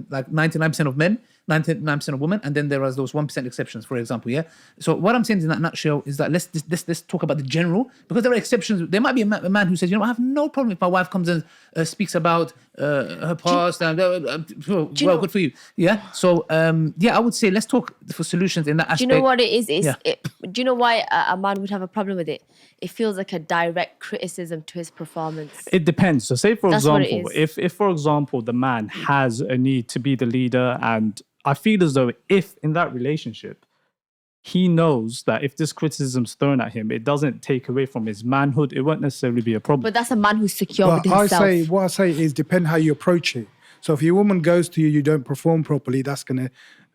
like 99% of men, 99% of women, and then there are those 1% exceptions, for example. Yeah. So what I'm saying in that nutshell is that let's talk about the general, because there are exceptions. There might be a man who says, you know, I have no problem if my wife comes and speaks about her past and well, good for you. Yeah. So I would say let's talk for solutions in that aspect. Do you know what it is? Yeah. Do you know why a man would have a problem with it? It feels like a direct criticism to his performance. It depends. So say, for That's what it example, is. if, for example, the man has a need to be the leader, and I feel as though if in that relationship, he knows that if this criticism's thrown at him, it doesn't take away from his manhood, it won't necessarily be a problem. But that's a man who's secure But with himself. what I say is depend how you approach it. So if your woman goes to you, you don't perform properly, that's gonna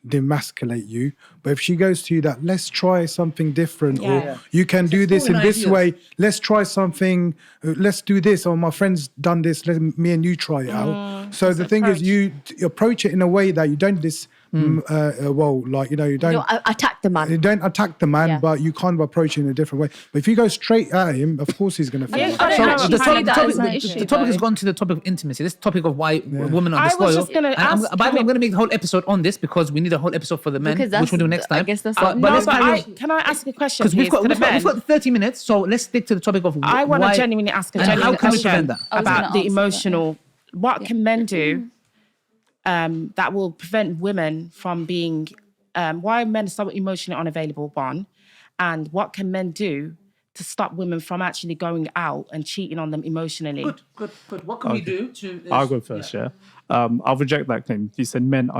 demasculate you. But if she goes to you that let's try something different, or you can do this in this way, let's try something, let's do this, or my friend's done this, let me and you try it out. So the thing is you approach it in a way that you don't you don't Attack the man. you don't attack the man, Yeah. but you kind of approach it in a different way. But if you go straight at him, of course he's going to feel Yeah, it. I don't So know. the Actually, topic, that is an the issue, topic has though. gone to the topic of intimacy. This topic of why women are I was disloyal. just gonna And ask, by the way, I'm going to make the whole episode on this because we need a whole episode for the men, Because that's- which we'll do next time. I guess that's but No, let's carry on. can I ask a question? Because we've got, to the men? we've got 30 minutes, so let's stick to the topic of I want why- to genuinely ask a and genuine how can we question prevent that? I was about gonna the answer that, emotional. What can men do that will prevent women from being? Why are men so emotionally unavailable? One, and what can men do to stop women from actually going out and cheating on them emotionally? Good. What can we do to... I'll go first, yeah. I'll reject that claim. You said men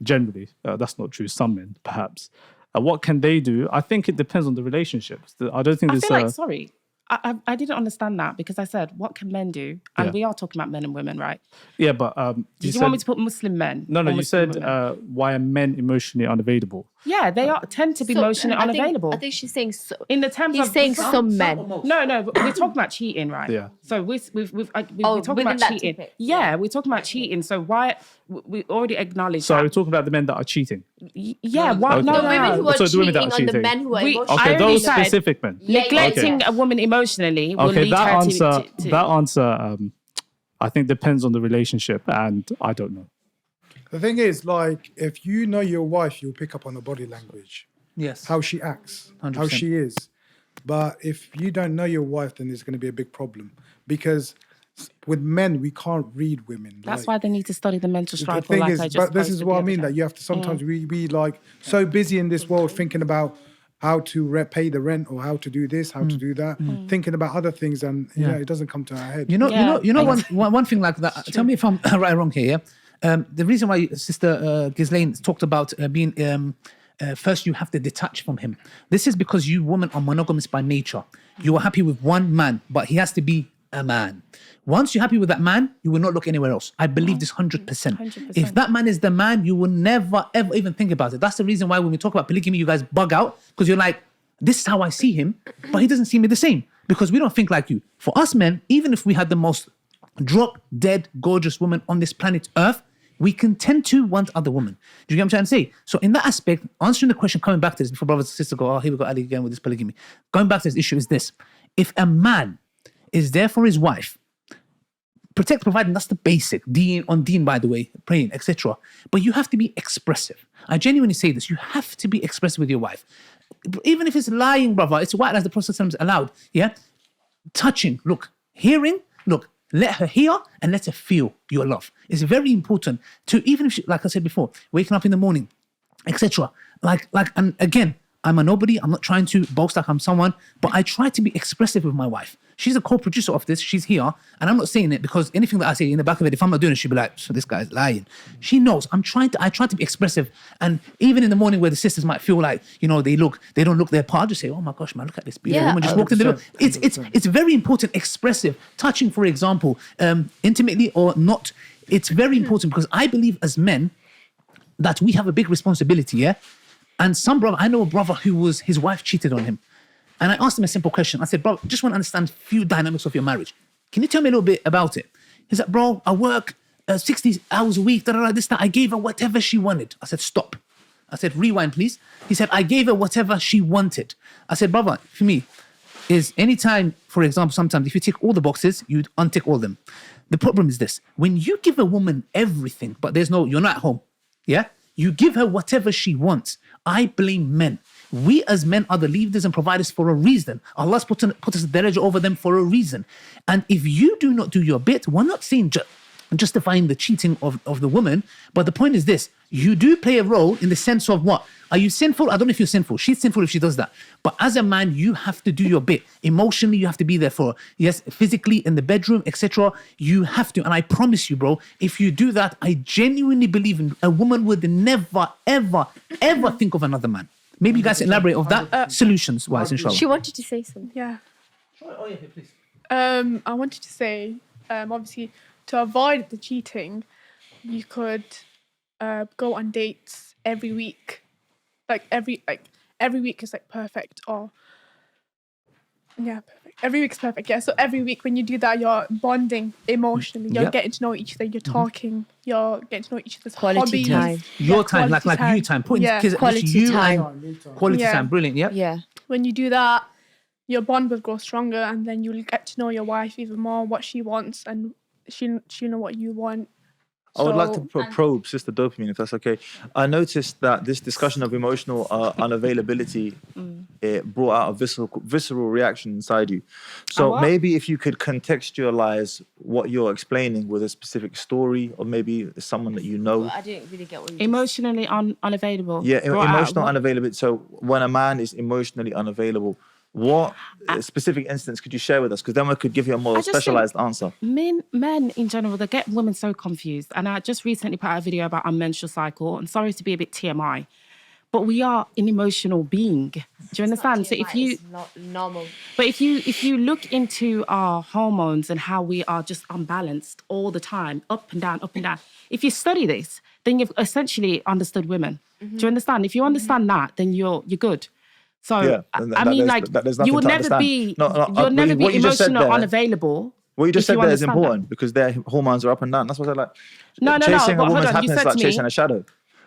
generally. That's not true. Some men, perhaps. What can they do? I think it depends on the relationships. I don't think I there's... feel like, sorry, I didn't understand that because I said, what can men do? And Yeah. we are talking about men and women, right? Yeah, but... Did you want me to put Muslim men? No, or you Muslim said women? why are men emotionally unavailable? Yeah, they tend to be emotionally unavailable. I think she's saying so. In the terms He's of saying some men. No, but we're talking about cheating, right? Yeah. So we're talking within about that cheating. topic. Yeah, we're talking about cheating. So why we already acknowledged So that. we're talking about the men that are cheating. Yeah, why? Okay. No, The no, women no. who are So the women cheating that are on the cheating. men who are We- emotionally. I Okay, already those said- specific men. Neglecting Okay. a woman emotionally will Okay, lead that her answer, to that answer, I think depends on the relationship, and I don't know. The thing is, like, if you know your wife, you'll pick up on the body language, Yes. how she acts, 100%. how she is. But if you don't know your wife, then there's going to be a big problem. Because with men, we can't read women. That's why they need to study the mental The cycle, thing like is, I just but this is posted what the I other mean, day. that you have to sometimes we be like so busy in this world thinking about how to pay the rent or how to do this, how to do that, thinking about other things, and you know it doesn't come to our head. You know, Yeah. one thing like that. Tell me if I'm right or wrong here. Yeah, the reason why Sister Ghislaine talked about being first, you have to detach from him. This is because you women are monogamous by nature. You are happy with one man, but he has to be a man. Once you're happy with that man, you will not look anywhere else. I believe this 100%. 100%. If that man is the man, you will never ever even think about it. That's the reason why when we talk about polygamy, you guys bug out because you're like, this is how I see him, but he doesn't see me the same because we don't think like you. For us men, even if we had the most drop dead gorgeous woman on this planet Earth, we can tend to want other women. Do you get what I'm trying to say? So in that aspect, answering the question, coming back to this, before brothers and sisters go, oh, here we go, Ali again with this polygamy. Going back to this issue is this. If a man is there for his wife, protect, providing, that's the basic. Deen, by the way, praying, etc. But you have to be expressive. I genuinely say this. You have to be expressive with your wife. Even if it's lying, brother, it's white as the Prophet allowed. Yeah? Touching, look, hearing, look, let her hear and let her feel your love. It's very important to, even if she, like I said before, waking up in the morning, etc. And again, I'm a nobody. I'm not trying to boast like I'm someone, but I try to be expressive with my wife. She's a co-producer of this. She's here. And I'm not saying it because anything that I say in the back of it, if I'm not doing it, she'll be like, so this guy's lying. She knows. I try to be expressive. And even in the morning where the sisters might feel like, they don't look their part, just say, oh my gosh, man, look at this beautiful woman just walked in the door. It's very important, expressive, touching, for example, intimately or not. It's very important because I believe as men that we have a big responsibility, yeah? And I know a brother his wife cheated on him. And I asked him a simple question. I said, bro, just want to understand a few dynamics of your marriage. Can you tell me a little bit about it? He's like, bro, I work 60 hours a week, this, that. I gave her whatever she wanted. I said, stop. I said, rewind, please. He said, I gave her whatever she wanted. I said, brother, for me, is anytime, for example, sometimes if you tick all the boxes, you untick all them. The problem is this. When you give a woman everything, but you're not at home, yeah? You give her whatever she wants. I blame men. We as men are the leaders and providers for a reason. Allah's put us daraja over them for a reason. And if you do not do your bit, we're not saying justifying the cheating of the woman, but the point is this. You do play a role in the sense of what? Are you sinful? I don't know if you're sinful. She's sinful if she does that. But as a man, you have to do your bit. Emotionally, you have to be there for her. Yes, physically, in the bedroom, etc. You have to. And I promise you, bro, if you do that, I genuinely believe a woman would never, ever, ever think of another man. Maybe you guys elaborate of that solutions-wise, inshallah. She wanted to say something. Yeah. Oh, yeah, please. I wanted to say, obviously, to avoid the cheating, you could go on dates every week. Every week is perfect, or perfect. Every week's perfect. Yeah. So every week when you do that, you're bonding emotionally. You're getting to know each other. You're talking. You're getting to know each other's quality hobbies. time. Your time, like you time. Putting kids quality you time. Quality time. Brilliant. Yep. Yeah. When you do that, your bond will grow stronger, and then you'll get to know your wife even more, what she wants, and she'll know what you want. I would like to probe Sister Dopamine, if that's okay. I noticed that this discussion of emotional unavailability it brought out a visceral reaction inside you. So maybe if you could contextualize what you're explaining with a specific story, or maybe someone that you know. Well, I didn't really get what you Emotionally unavailable. Yeah, emotional unavailability. So when a man is emotionally unavailable, what specific instance could you share with us? Because then we could give you a more specialized answer. Men in general, they get women so confused. And I just recently put out a video about our menstrual cycle. And sorry to be a bit TMI, but we are an emotional being. Do you understand? So if you, it's not normal. But if you look into our hormones and how we are just unbalanced all the time, up and down, if you study this, then you've essentially understood women. Do you understand? If you understand that, then you're good. So you will never be emotional unavailable. What you just said there is important because their hormones are up and down. That's what they're like. Chasing a woman's happiness is like chasing a shadow.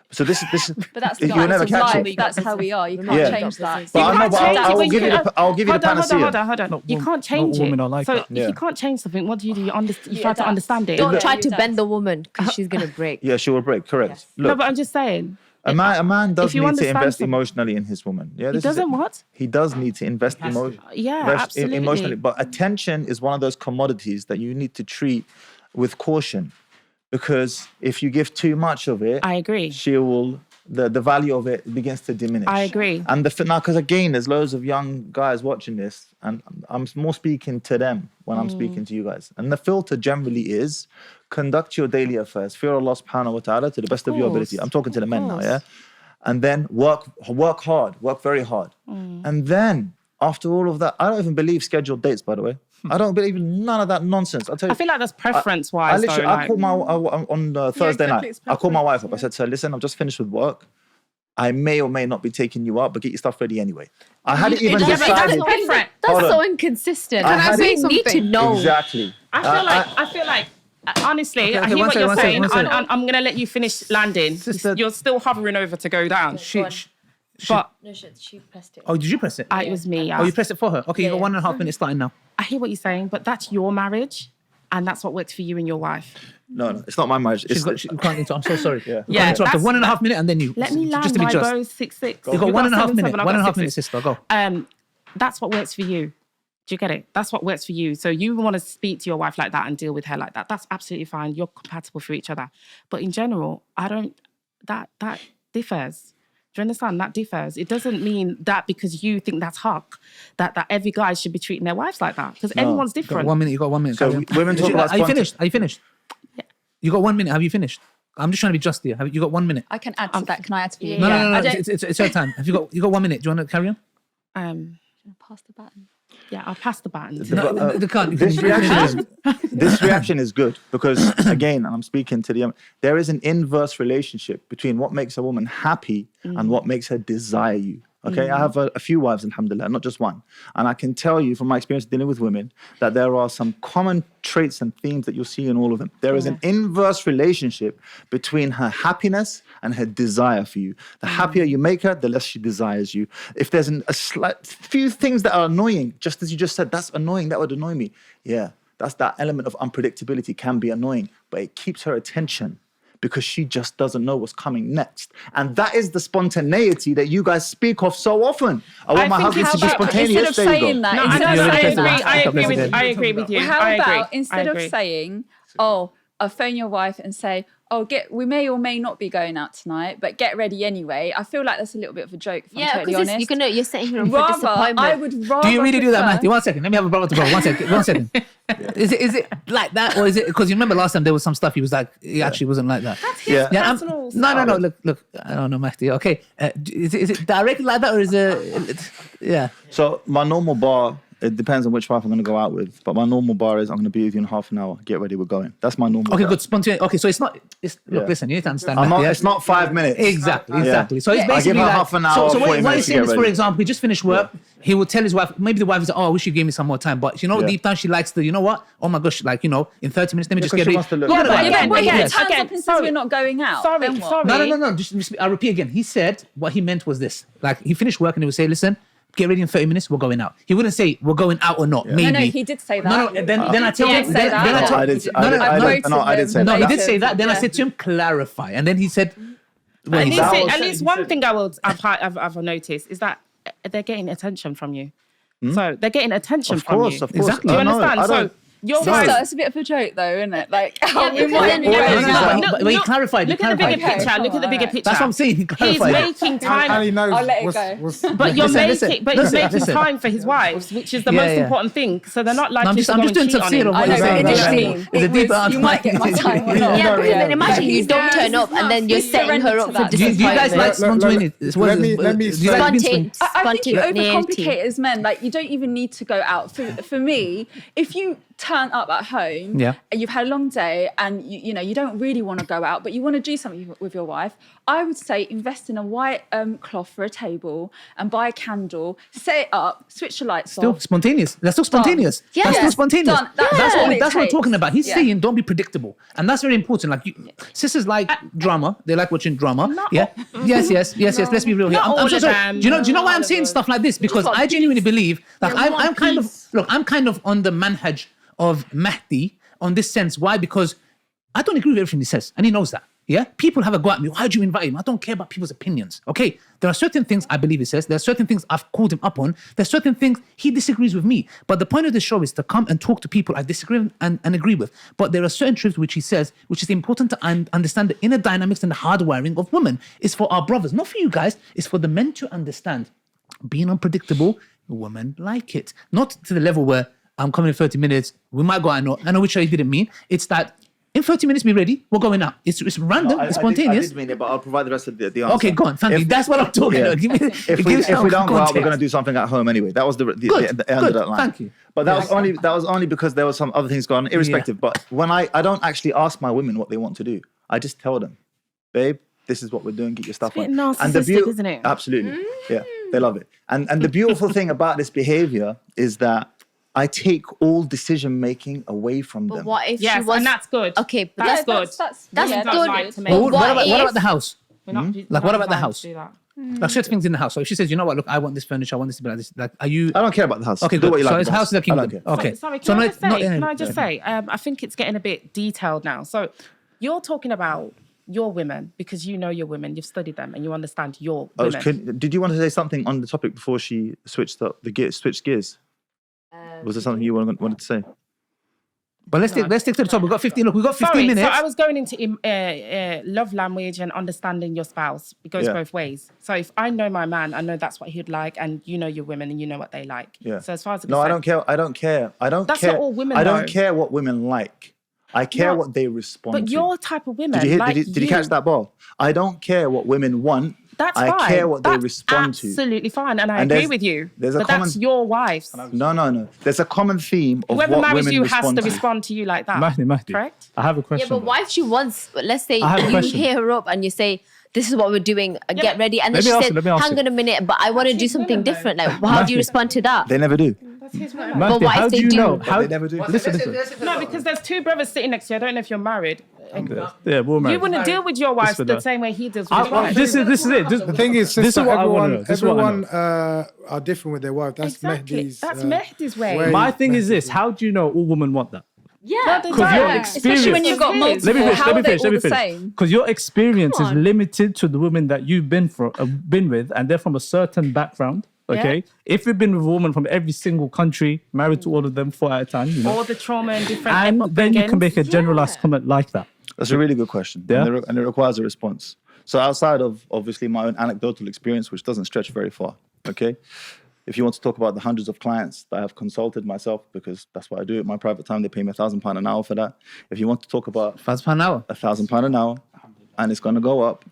So this is. But that's the life. That's how we are. You can't change that. But I'll give you the panacea. Hold on. You can't change it. So if you can't change something, what do? You try to understand it. Don't try to bend the woman because she's gonna break. Yeah, she will break. Correct. No, but I'm just saying. A man does need to invest emotionally in his woman. Yeah, he doesn't what? He does need to invest absolutely. Emotionally. But attention is one of those commodities that you need to treat with caution. Because if you give too much of it, I agree. The value of it begins to diminish. I agree. And because again, there's loads of young guys watching this, and I'm more speaking to them when I'm speaking to you guys. And the filter generally is conduct your daily affairs, fear Allah subhanahu wa ta'ala to the best of your ability. I'm talking to the men now, yeah? And then work hard, work very hard. And then after all of that, I don't even believe scheduled dates, by the way. I don't believe in none of that nonsense. I'll tell you. I feel like that's preference-wise. I called on Thursday night. I called my wife up. I said to her, listen, I've just finished with work. I may or may not be taking you out, but get your stuff ready anyway. I hadn't even decided. That's so inconsistent. Can I say something? Need to know. Exactly. I feel like honestly, Okay, I hear one what second, you're one second, saying. one second. I'm going to let you finish landing. Sister- You're still hovering over to go down. But No, she pressed it. Oh, did you press it? it was me. Oh, you pressed it for her. Okay, you got Yeah. 1.5 minutes starting now. I hear what you're saying, but that's your marriage, and that's what works for you and your wife. No, it's not my marriage. She can't interrupt. I'm so sorry. Yeah. You can't interrupt her. that's- 1.5 minutes and then you. Let me land just to be my just. bow 6'6". You got 1.5 minutes. 7'7", I've got 1.5 6'6". minutes, sister. Go. That's what works for you. Do you get it? That's what works for you. So you want to speak to your wife like that and deal with her like that. That's absolutely fine. You're compatible for each other. But in general, I don't. That differs. Do you understand? That differs. It doesn't mean that because you think that's hawk, that every guy should be treating their wives like that. Because everyone's You got different. 1 minute. You got 1 minute. So Carry on. women talk about Are you finished? Are you finished? Yeah. You got 1 minute. Have you finished? I'm just trying to be just here. You got 1 minute? I can add to that. Can I add to you? No. It's your time. Have you got 1 minute? Do you want to carry on? Pass the baton. Yeah, I'll pass the baton. They can't. This reaction is good because, again, and I'm speaking to the there is an inverse relationship between what makes a woman happy and what makes her desire you. Okay, I have a few wives, alhamdulillah, not just one. And I can tell you from my experience dealing with women that there are some common traits and themes that you'll see in all of them. There is an inverse relationship between her happiness and her desire for you. The happier you make her, the less she desires you. If there's a few things that are annoying, just as you just said, that's annoying, that would annoy me. Yeah, that's that element of unpredictability can be annoying, but it keeps her attention, because she just doesn't know what's coming next. And that is the spontaneity that you guys speak of so often. I want my husband to be spontaneous. Instead of saying that, I agree with you. How about instead of agree. saying, "Oh, I'll phone your wife and say, oh, we may or may not be going out tonight, but get ready anyway." I feel like that's a little bit of a joke, if I'm totally honest. You're setting her up for disappointment. I would rather. Do you really do that, prefer- Matthew? 1 second. Let me have a brother to brother. 1 second. 1 second. Is it like that, or is it because you remember last time there was some stuff he was like he actually wasn't like that? That's his personal No. Look. I don't know, Matthew. Okay, is it directly like that, or is it? Yeah. So my normal bar. It depends on which wife I'm going to go out with, but my normal bar is I'm going to be with you in half an hour. Get ready, we're going. That's my normal. Okay, bar. good. Spontaneous. Okay, so it's not. Look, listen. You need to understand. Matthew, It's not 5 minutes. Exactly. So it's I basically give her like, half an hour. So 40 what minutes he's to saying get is, for ready. example, he just finished work. He will tell his wife. Maybe the wife is, I wish you gave me some more time. But you know, deep down she likes to. You know what? Oh my gosh! Like in 30 minutes, let me just get she ready. wants to look No, good. no, Again, yes. turns up and says we're not going out. Then what? No. Just I repeat again. He said what he meant was this. Like he finished work and he would say, "Listen, get ready in 30 minutes. We're going out." He wouldn't say we're going out or not. Maybe. No, he did say that. No. Then I tell him. Then I No, told. I did say that. No, he did say that. Then I said to him, clarify. And then he said, At least one thing I've noticed is that they're getting attention from you. So they're getting attention from you. Of course. Exactly. Do you understand? So your Sister, wife. that's a bit of a joke, though, isn't it? Like, but he clarified. Look at the bigger picture. Look at the bigger picture. That's what I'm saying. He He's clarified. making time. Ali knows. I'll let it go. But you're Listen, making, but he's listen, making listen. time for his wives, which is the Yeah, most yeah. important thing. So they're not likely I'm to just go doing and cheat on tafsir him. of what I you're know, saying. initially, It's a deeper answer. you might get my time or not. Yeah, because then imagine But you he's don't very turn up and then you're he's setting her up surrendered for to that. Do you guys like disappointment. spontaneity? Let me Do you like being Spontaneity. I think you Spontaneity. overcomplicate it as men. Like, you don't even need to go out. For me, if you turn up at home Yeah. and you've had a long day and you don't really want to go out, but you want to do something with your wife, I would say invest in a white cloth for a table and buy a candle, set it up, switch the lights Still off. spontaneous. That's still spontaneous. Yeah. That's still spontaneous. Done. That's That's all what it that's what we're takes. talking about. He's Yeah. saying don't be predictable, and that's very important. Like sisters like drama. They like watching drama. Yes. Let's be real here. Not all so of sorry. them. Do you know Not why all I'm of saying them. stuff like this? Because I genuinely believe that I'm kind of on the manhaj of Mahdi on this sense. Why? Because I don't agree with everything he says, and he knows that. Yeah, people have a go at me. Why do you invite him? I don't care about people's opinions. Okay, there are certain things I believe he says. There are certain things I've called him up on. There are certain things he disagrees with me. But the point of the show is to come and talk to people I disagree and agree with. But there are certain truths which he says, which is important to understand the inner dynamics and the hardwiring of women. It's for our brothers, not for you guys. It's for the men to understand. Being unpredictable, women like it. Not to the level where I'm coming in 30 minutes. We might go out. I know which I didn't mean. It's that. In 30 minutes, be ready. We're going out. It's random. It's spontaneous. I did mean it, but I'll provide the rest of the answer. Okay, go on. Thank you. That's what I'm talking about. Give me, If we don't go out, we're going to do something at home anyway. That was the end of that line. Thank you. But that was only because there was some other things going on, irrespective. But when I don't actually ask my women what they want to do, I just tell them, babe, this is what we're doing. Get your stuff It's a bit on. narcissistic, isn't it? Absolutely. Yeah, they love it. And the beautiful thing about this behavior is that I take all decision making away from But them. what if she Yes, was... and that's good. Okay, but That's that's good. That's Women don't good. like to make But But what about the house? We're not, Like, what about the house? Do that. Like certain things in the house. So if she says, you know what, look, I want this furniture, I want this to be like this. Like, are you? I don't care about the house. Okay, Do good. what you So like. his with the house is a I don't kingdom. care. Okay. Sorry, So can I just say, I think it's getting a bit detailed now. So you're talking about your women because you know your women, you've studied them, and you understand your women. Did you want to say something on the topic before she switched gears? Was there something you wanted to say? But let's stick to the top. We've got 15. Look, we've got 15 Sorry, minutes. so I was going into love language and understanding your spouse. It goes both ways. So if I know my man, I know that's what he'd like, and you know your women and you know what they like. Yeah. So as far as No, I don't care. That's not all women, I don't though. care what women like. I care No, what they respond to. But your type of women, Did you catch that ball? I don't care what women want. That's I fine. care what That's they respond to. absolutely fine, and I And agree there's- with you. there's a but common- that's your wives. No. There's a common theme of Whoever what marries women you has respond to to. respond to you like that. Mahdi. Correct? I have a Yeah, question. but why if she wants, let's say I have a you question. hear her up and you say, this is what we're doing, get ready. And then Let me she ask says, you, let me ask hang you. on a minute, but I want to do something different. Like, how do you respond to that? They never do. Mahdi, But what how if do they you do? know? But How, They never do. listen. No, because there's two brothers sitting next to you. I don't know if you're married. Yeah, we're married. You wouldn't deal with your wife the Bismillah. same way he deals with his wife. This is it. The thing is, this is sister, what I want to everyone, know. everyone are different with their wife. That's Exactly. Mehdi's. That's Mehdi's way. My thing is this: how do you know all women want that? Yeah. they Because your don't. experience. Especially when you've got multiple. Let me How are they finish. all the same? Because your experience is Come on. limited to the women that you've been with, and they're from a certain background. Okay, if you've been with a woman from every single country, married to all of them 4 at a time, you know, All the trauma and different and then you can upbringings. make a generalized comment like that. That's a really good question. Yeah? And it requires a response. So outside of obviously my own anecdotal experience, which doesn't stretch very far, okay? If you want to talk about the hundreds of clients that I have consulted myself, because that's what I do at my private time, they pay me £1,000 an hour for that. If you want to talk about £1,000 an hour. £1,000 an hour, and it's going to go up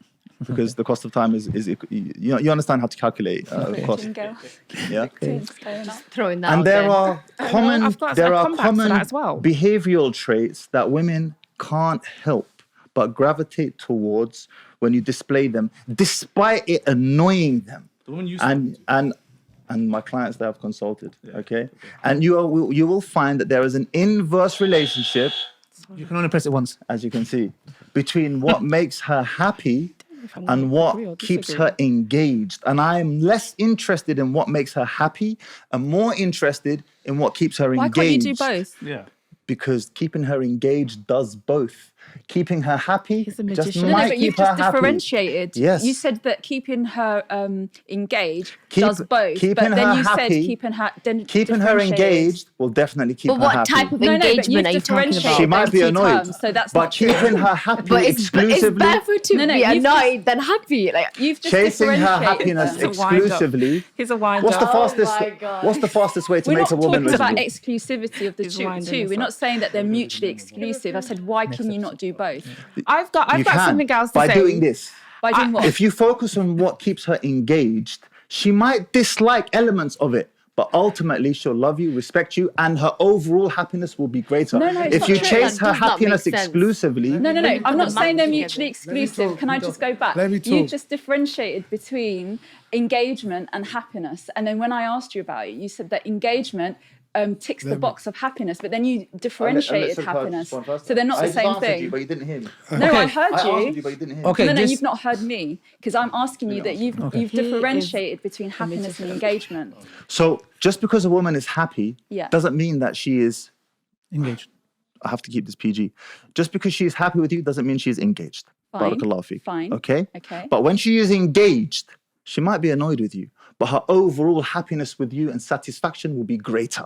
because the cost of time is you understand how to calculate cost. Yeah. Throwing that And out there are common I've got there a are comeback for common that as well. behavioral traits that women can't help but gravitate towards when you display them, despite it annoying them. And my clients that I've consulted, okay? And you will find that there is an inverse relationship, You can only press it once. as you can see, between what makes her happy and what keeps her engaged. And I am less interested in what makes her happy and more interested in what keeps her Why engaged. can't you do both? Yeah. Because keeping her engaged does both. Keeping her happy He's a just magician. No, might but you've keep her just happy. differentiated. Yes. You said that keeping her engaged Keep- does both, keeping but then her you said happy- keeping her Keeping her differentiated. engaged will definitely keep But her what happy. type of No, but engagement you've are you talking differentiated about? She might those be two annoyed, terms, so that's but not true. keeping her happy But it's exclusively, better to No, be you've just- annoyed than happy. Like, You've just chasing her differentiated happiness them. He's a wind-up. exclusively. He's a wind What's the up. fastest? my God. What's the fastest way to We're make not a woman talking about miserable? exclusivity of the He's two. winding us We're up. not saying that they're mutually exclusive. I said, why can you not do both? I've got You can something else to by say. doing this. By doing what? If you focus on what keeps her engaged, she might dislike elements of it, but ultimately she'll love you, respect you, and her overall happiness will be greater. No, it's if not you true. chase That her does not happiness make sense. exclusively, No. I'm not saying they're together. mutually exclusive. Can I just go back? Let me You talk. just differentiated between engagement and happiness. And then when I asked you about it, you said that engagement ticks the box of happiness, but then you differentiated happiness. So they're not the same thing. but you didn't hear me. No, I heard I you. answered you, but you didn't hear me. Okay, No, this- you've not heard me because I'm asking you that you've He differentiated between happiness and engagement. So just because a woman is happy Yeah. doesn't mean that she is, engaged. I have to keep this PG. Just because she is happy with you doesn't mean she is engaged. Fine, Barakallahu feek. fine, Okay? okay. But when she is engaged, she might be annoyed with you, but her overall happiness with you and satisfaction will be greater.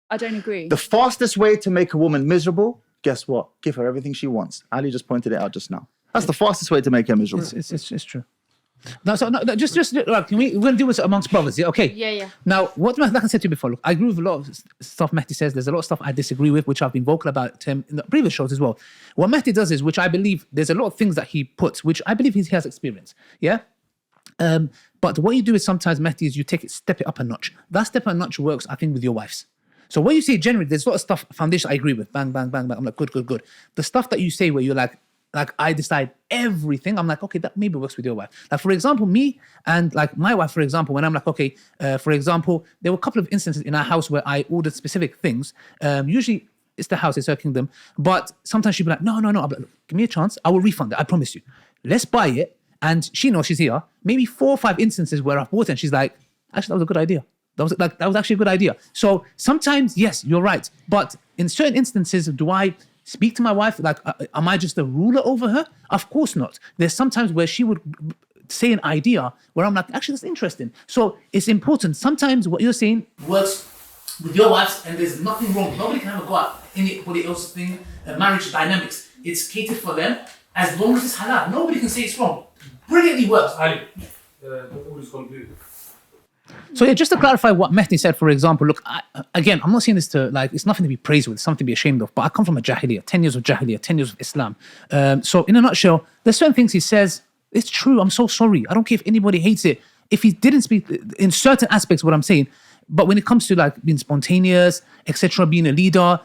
I don't agree. The fastest way to make a woman miserable, guess what? Give her everything she wants. Ali just pointed it out just now. That's the fastest way to make her miserable. It's true. No, so no, just look, we're gonna do this amongst brothers, yeah? Okay. Yeah. Now, like I said to you before, look, I agree with a lot of stuff Mehdi says. There's a lot of stuff I disagree with, which I've been vocal about to him in the previous shows as well. What Mehdi does is, which I believe, there's a lot of things that he puts, which I believe he has experience. Yeah. But what you do is sometimes, Mehdi, is you step it up a notch. That step up a notch works, I think, with your wives. So what you say generally, there's a lot of stuff, foundation I agree with. Bang, bang, bang, bang. I'm like, good. The stuff that you say where you're like, like I decide everything, I'm like, okay, that maybe works with your wife. Like for example, me and like my wife, for example, when I'm like, okay, for example, there were a couple of instances in our house where I ordered specific things. Usually it's the house, it's her kingdom. But sometimes she'd be like, no. I'll be like, "Look, give me a chance. I will refund it. I promise you. Let's buy it." And she knows she's here. Maybe 4 or 5 instances where I've bought it and she's like, actually, that was a good idea. That was actually a good idea. So sometimes, yes, you're right. But in certain instances, do I speak to my wife? Like, am I just a ruler over her? Of course not. There's sometimes where she would say an idea where I'm like, actually, that's interesting. So it's important. Sometimes what you're saying works with your wives, and there's nothing wrong. Nobody can have a go at anybody else's thing, marriage dynamics. It's catered for them as long as it's halal. Nobody can say it's wrong. Brilliantly works. So yeah, just to clarify what Mehdi said, for example, look, again, I'm not saying this to like, it's nothing to be praised with, it's something to be ashamed of, but I come from a Jahiliyyah, 10 years of Jahiliyyah, 10 years of Islam. So in a nutshell, there's certain things he says, it's true, I'm so sorry. I don't care if anybody hates it. If he didn't speak in certain aspects, what I'm saying, but when it comes to like being spontaneous, etc., being a leader,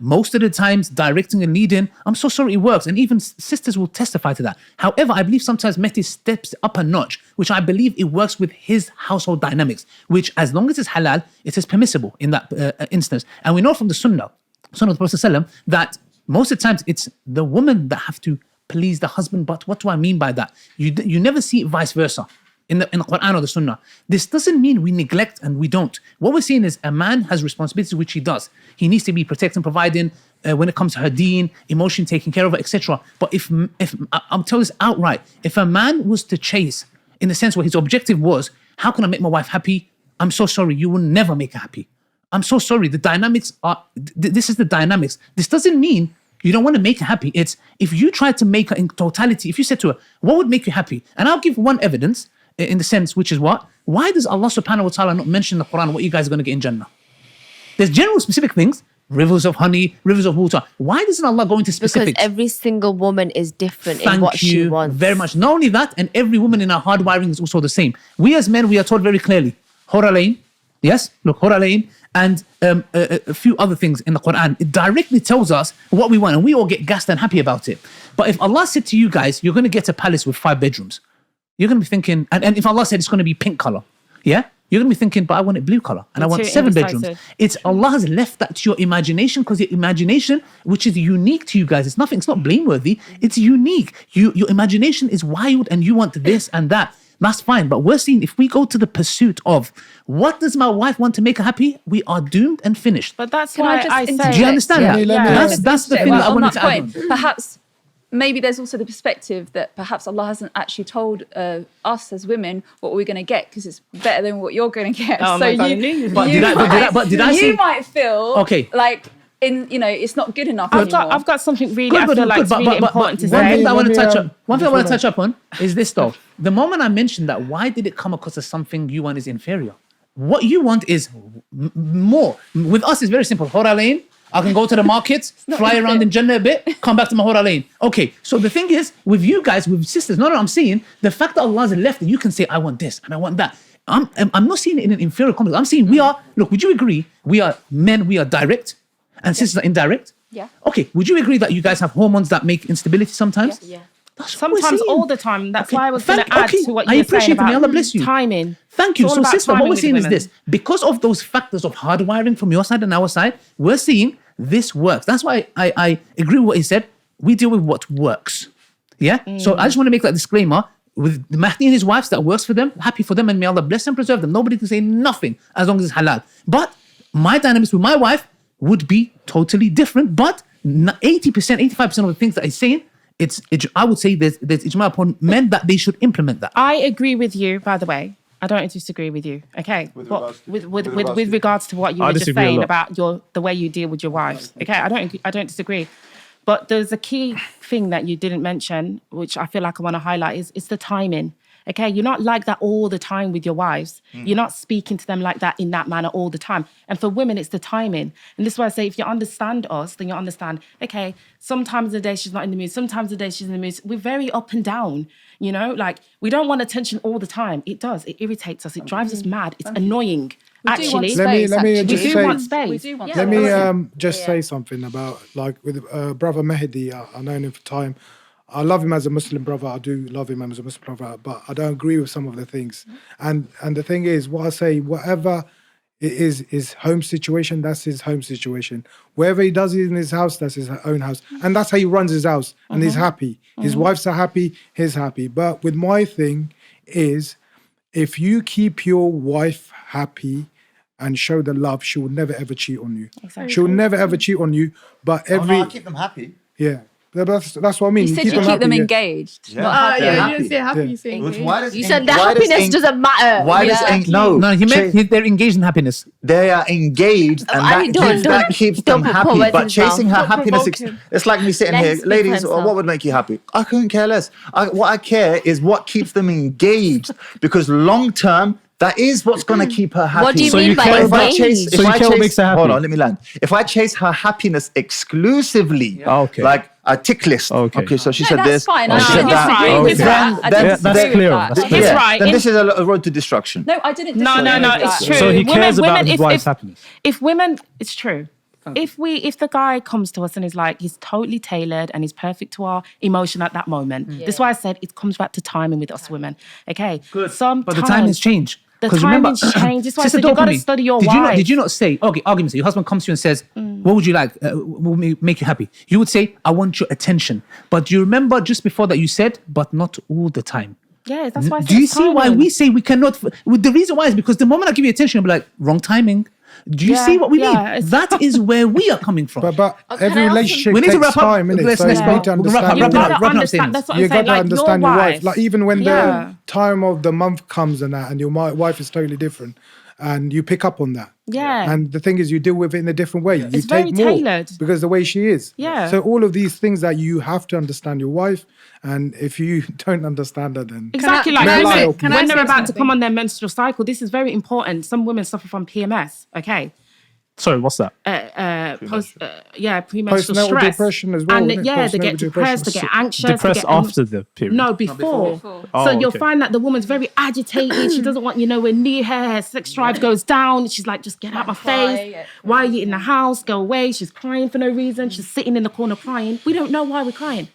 most of the times directing and leading, I'm so sorry it works. And even sisters will testify to that. However, I believe sometimes Mehdi steps up a notch, which I believe it works with his household dynamics, which as long as it's halal, it is permissible in that instance. And we know from the Sunnah of the Prophet ﷺ, that most of the times it's the woman that have to please the husband. But what do I mean by that? You never see it vice versa. In the Quran or the Sunnah. This doesn't mean we neglect and we don't. What we're saying is a man has responsibilities, which he does. He needs to be protecting, providing when it comes to her deen, emotion, taking care of her, etc. But if I'm telling this outright, if a man was to chase in the sense where his objective was, how can I make my wife happy? I'm so sorry, you will never make her happy. I'm so sorry. The dynamics are, this is the dynamics. This doesn't mean you don't want to make her happy. It's if you try to make her in totality, if you said to her, what would make you happy? And I'll give one evidence, in the sense, which is what? Why does Allah subhanahu wa ta'ala not mention in the Quran what you guys are going to get in Jannah? There's general specific things, rivers of honey, rivers of water. Why doesn't Allah go into specifics? Because every single woman is different in what she wants. Very much. Not only that, and every woman in our hardwiring is also the same. We as men, we are told very clearly, Huralain, yes, look, Huralain, and a few other things in the Quran. It directly tells us what we want, and we all get gassed and happy about it. But if Allah said to you guys, you're going to get a palace with 5 bedrooms, you're going to be thinking, and if Allah said it's going to be pink color, yeah, you're going to be thinking, but I want it blue color and I want 7 bedrooms. It's Allah has left that to your imagination, because your imagination, which is unique to you guys, it's not blameworthy, it's unique. Your imagination is wild and you want this and that. That's fine. But we're seeing if we go to the pursuit of what does my wife want to make her happy, we are doomed and finished. But that's why I say. Do you understand that? That's the thing that I wanted to add on. Perhaps maybe there's also the perspective that perhaps Allah hasn't actually told us as women what we're going to get, because it's better than what you're going to get. Oh so my God, you might feel like it's not good enough anymore. I've got something really really important to say. One thing I want to touch upon is this though. The moment I mentioned that, why did it come across as something you want is inferior? What you want is more. With us, it's very simple. Huralain, I can go to the markets, fly around in Jannah a bit, come back to my Huralain. Okay, so the thing is, with you guys, with sisters, I'm saying the fact that Allah has left it, you can say, I want this and I want that. I'm not seeing it in an inferior complex. I'm saying would you agree, we are men, we are direct, and sisters are indirect? Yeah. Okay, would you agree that you guys have hormones that make instability sometimes? Yeah. Sometimes, all the time. That's why I was going to add to what you were saying about Allah bless you. timing. Thank you. So sister, what we're saying is this. Because of those factors of hardwiring from your side and our side, we're seeing this works. That's why I agree with what he said. We deal with what works. Yeah? So I just want to make that disclaimer. With Mahdi and his wives, that works for them, happy for them, and may Allah bless and preserve them. Nobody can say nothing as long as it's halal. But my dynamics with my wife would be totally different. But 80%, 85% of the things that he's saying, I would say there's ijma upon men that they should implement that. I agree with you, by the way. I don't disagree with you. Okay, with regards to what you were just saying about the way you deal with your wives. Okay, I don't disagree. But there's a key thing that you didn't mention, which I feel like I want to highlight, is the timing. Okay, you're not like that all the time with your wives. You're not speaking to them like that in that manner all the time. And for women, it's the timing. And this is why I say, if you understand us, then you understand, okay, sometimes the day she's not in the mood, sometimes the day she's in the mood. We're very up and down, like we don't want attention all the time. It does, it irritates us, it drives us mad, it's annoying. Actually, let me we do want space. Let me just say something about, like, with brother Mehdi. I've known him for time. I love him as a Muslim brother. I do love him as a Muslim brother, but I don't agree with some of the things. And the thing is, what I say, whatever it is his home situation, that's his home situation. Wherever he does it in his house, that's his own house. And that's how he runs his house. And he's happy. His wife's are happy, he's happy. But with my thing is, if you keep your wife happy and show the love, she will never ever cheat on you. Exactly. She will never ever cheat on you. But every I keep them happy. yeah, that's what I mean. You said you keep them happy, yeah. engaged. Yeah. Not happy. Yeah, happy. you didn't say happy, Yeah. you say Which- engaged. why does You en- said the why does happiness en- doesn't matter. Why does no? No, he meant they're engaged in happiness. They are engaged, and I that keeps them don't put happy. words in But his chasing mouth. her Don't happiness, provoke him. it's like me sitting Let him here, speak for ladies. himself. What would make you happy? I couldn't care less. What I care is what keeps them engaged, because long term, that is what's going to keep her happy. What do you So mean you by care If I engaged? chase, So if you I care what chase- makes her happy? Hold on, let me land. If I chase her happiness exclusively, Okay. like a tick list. Okay. So she No, said that's this. fine. or she No, said he's that. right. Okay. He's Then- right. I then- didn't that's disagree clear. with that. That's He's yeah, right. Then In- this is a road to destruction. No, I didn't No, disagree no, with it's that. true. So he cares about Women, his wife's happiness. If women, it's true. If the guy comes to us and is like, he's totally tailored and he's perfect to our emotion at that moment. That's why I said it comes back to timing with us women. Okay. Good. Sometimes But the timing's changed. The 'Cause remember, timing's changed. That's why I Sister said you got to Dopamine, study your did wife. Did you not say, okay, argument, your husband comes to you and says, what would you like? What will make you happy? You would say, I want your attention. But do you remember just before that you said, but not all the time? Yeah, that's why I said Do you it's see why timing. we say we cannot? The reason why is because the moment I give you attention, you'll be like, wrong timing. Do you Yeah, see what we yeah, mean? it's- That is where we are coming from. But every I ask relationship We need to takes wrap up. time, innit? Let's- So let's you wrap need to up. understand Wrap You up, your wrap wife. up. gotta understand. statements. That's what You I'm saying. got to Like understand your your wife. wife. Like even when Yeah. the time of the month comes and that, and your wife is totally different, and you pick up on that. Yeah. And the thing is, you deal with it in a different way. You It's take very more tailored. because the way she is. Yeah. So all of these things that you have to understand your wife, and if you don't understand her, then Exactly, Can like I women, say- can I when say they're about to something? come on their menstrual cycle, this is very important. Some women suffer from PMS, okay? Sorry, what's that? Premenstrual Postnatal stress. depression as well, And isn't it? yeah, they get Postnatal depressed, they depression. get anxious. Depressed they get after the period? No, before. So Oh, you'll okay. find that the woman's very agitated. She doesn't want you nowhere near her. Her sex drive goes down. She's like, just get out my face. Why are you in the house? Go away. She's crying for no reason. She's sitting in the corner crying. We don't know why we're crying.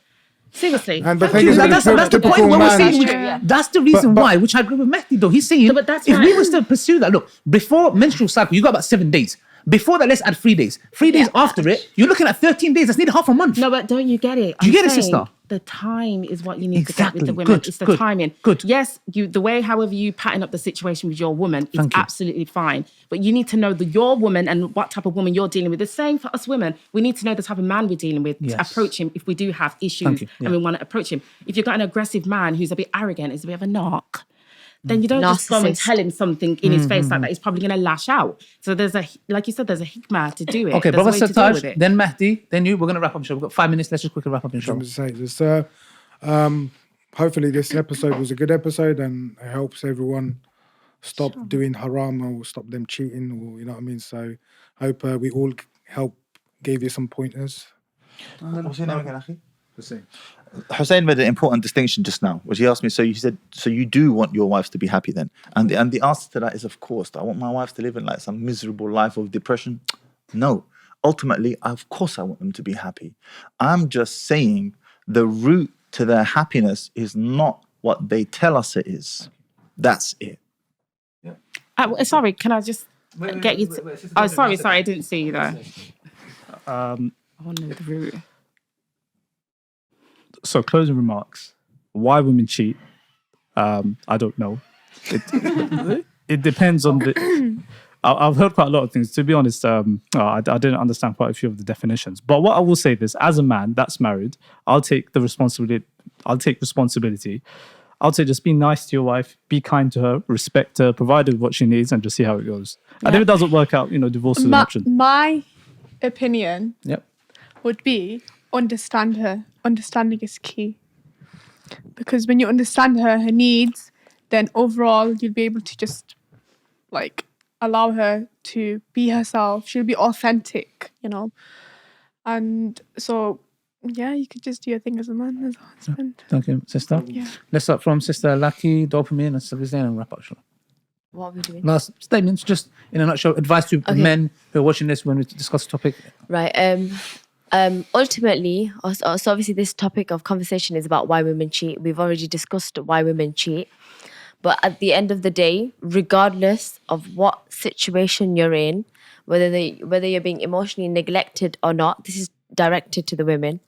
Seriously. And the Thank thing you. is, That's with the point typical where we're man- saying that's the reason But- why, which I agree with Mehdi though. He's saying No, but that's if we why- was to pursue that, look, before menstrual cycle, you got about 7 days. Before that, let's add 3 days. 3 days after it, you're looking at 13 days. That's nearly half a month. No, but don't you get it? Do you get it, saying sister? The time is what you need to get Exactly. with the women. Good, It's the good, timing. good. Yes, the way, however you pattern up the situation with your woman is Thank you. absolutely fine. But you need to know your woman and what type of woman you're dealing with. The same for us women. We need to know the type of man we're dealing with to Yes. approach him if we do have issues Thank you. Yeah. and we want to approach him. If you've got an aggressive man who's a bit arrogant, is a bit of a knock, then you don't just go and Narcissist. tell him something in his face like that. He's probably going to lash out. So there's like you said, there's a hikmah to do it. Okay, There's brother a way to deal with Sartaj, it. then Mehdi, then you. We're going to wrap up, inshallah. We've got 5 minutes. Let's just quickly wrap up, inshallah. So, hopefully this episode was a good episode and it helps everyone stop doing haram or stop them cheating, or you know what I mean. So, hope we all gave you some pointers. Hussein made an important distinction just now, which he asked me. So he said, "So you do want your wives to be happy then?" And the answer to that is, of course. I want my wives to live in like some miserable life of depression. No, ultimately, of course, I want them to be happy. I'm just saying the route to their happiness is not what they tell us it is. That's it. Sorry, can I just get you to... Oh, sorry, I didn't see you though. I want to know the route. So closing remarks. Why women cheat? I don't know. It depends on the... I've heard quite a lot of things. To be honest, I didn't understand quite a few of the definitions. But what I will say is, as a man that's married, I'll take responsibility. I'll say just be nice to your wife, be kind to her, respect her, provide her with what she needs, and just see how it goes. And if it doesn't work out, divorce is an option. My opinion Yep. would be understand her. Understanding is key. Because when you understand her needs, then overall you'll be able to just like allow her to be herself. She'll be authentic, And so, yeah, you could just do your thing as a man, as a husband. Thank you, sister. Yeah. Let's start from Sister Lucky, Dopamine, and Sister Zain, and wrap up, inshallah. What are we doing? Last statements, just in a nutshell, advice to Okay. men who are watching this when we discuss the topic. Right. Ultimately, so obviously this topic of conversation is about why women cheat. We've already discussed why women cheat. But at the end of the day, regardless of what situation you're in, whether you're being emotionally neglected or not, this is directed to the women.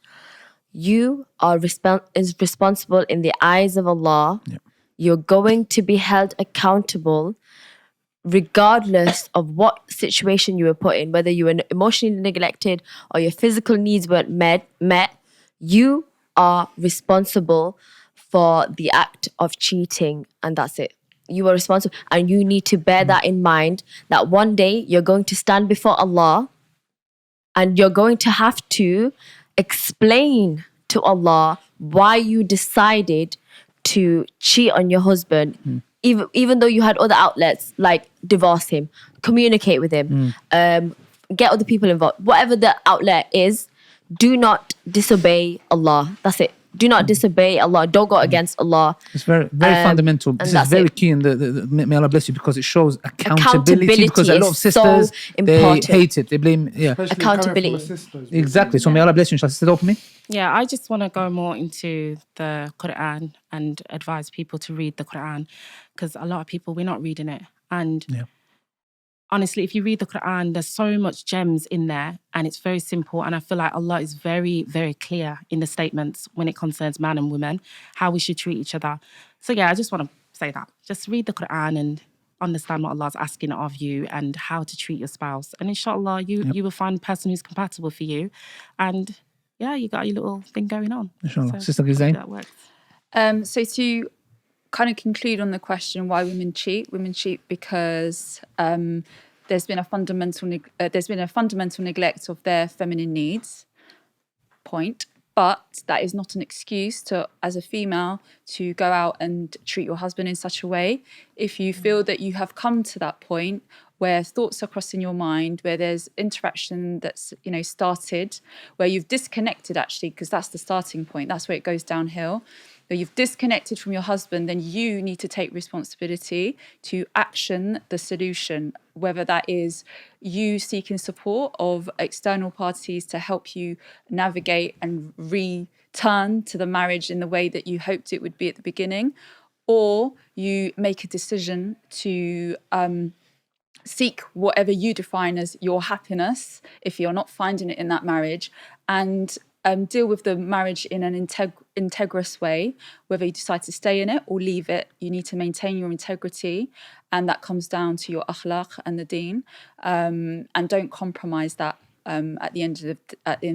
You are responsible in the eyes of Allah. Yep. You're going to be held accountable regardless of what situation you were put in, whether you were emotionally neglected or your physical needs weren't met, you are responsible for the act of cheating, and that's it. You are responsible, and you need to bear that in mind, that one day you're going to stand before Allah and you're going to have to explain to Allah why you decided to cheat on your husband, even though you had other outlets like divorce him, communicate with him, get other people involved. Whatever the outlet is, do not disobey Allah. That's it. Do not disobey Allah. Don't go against Allah. It's very, very fundamental. This is very key, and may Allah bless you, because it shows accountability. Because a lot of sisters, so important. They hate it. They blame, Especially accountability. coming from a sister as well. exactly. So may Allah bless you, inshallah. Sister Dopamine? Yeah, I just want to go more into the Quran and advise people to read the Quran, because a lot of people, we're not reading it. And honestly, if you read the Quran, there's so much gems in there, and it's very simple. And I feel like Allah is very, very clear in the statements when it concerns man and women, how we should treat each other. So yeah, I just want to say that. Just read the Quran and understand what Allah's asking of you and how to treat your spouse. And inshallah, you will find a person who's compatible for you. And yeah, you got your little thing going on. Inshallah. So Sister Gizain? that works. So to kind of conclude on the question why women cheat because there's been a fundamental neglect of their feminine needs. Point. But that is not an excuse to, as a female, to go out and treat your husband in such a way. If you feel that you have come to that point where thoughts are crossing your mind, where there's interaction that's, started, where you've disconnected actually, because that's the starting point, that's where it goes downhill. Where you've disconnected from your husband, then you need to take responsibility to action the solution, whether that is you seeking support of external parties to help you navigate and return to the marriage in the way that you hoped it would be at the beginning, or you make a decision to seek whatever you define as your happiness if you're not finding it in that marriage, and deal with the marriage in an integrous way. Whether you decide to stay in it or leave it, you need to maintain your integrity, and that comes down to your akhlaq and the deen, and don't compromise that. At the end of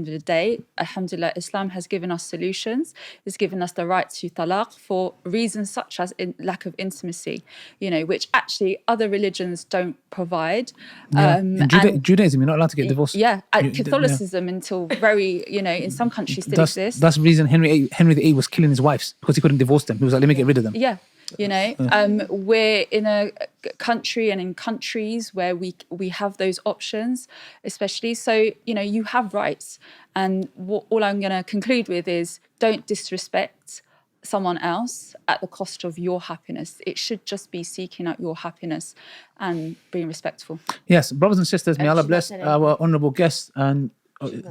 the day, alhamdulillah, Islam has given us solutions. It's given us the right to talaq for reasons such as lack of intimacy, which actually other religions don't provide. In Judaism, you're not allowed to get divorced. Catholicism until very, in some countries still exists. That's the reason Henry VIII was killing his wives, because he couldn't divorce them. He was like, let me get rid of them. Yeah. We're in a country and in countries where we have those options, especially. So, you have rights. And all I'm going to conclude with is don't disrespect someone else at the cost of your happiness. It should just be seeking out your happiness and being respectful. Yes, brothers and sisters, may Allah bless our honourable guest. And we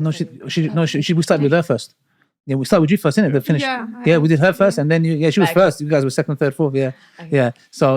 started with her first. Yeah, we started with you first, innit? The finish. Yeah, we did her first, and then she was first. You guys were second, third, fourth. Yeah, yeah. So,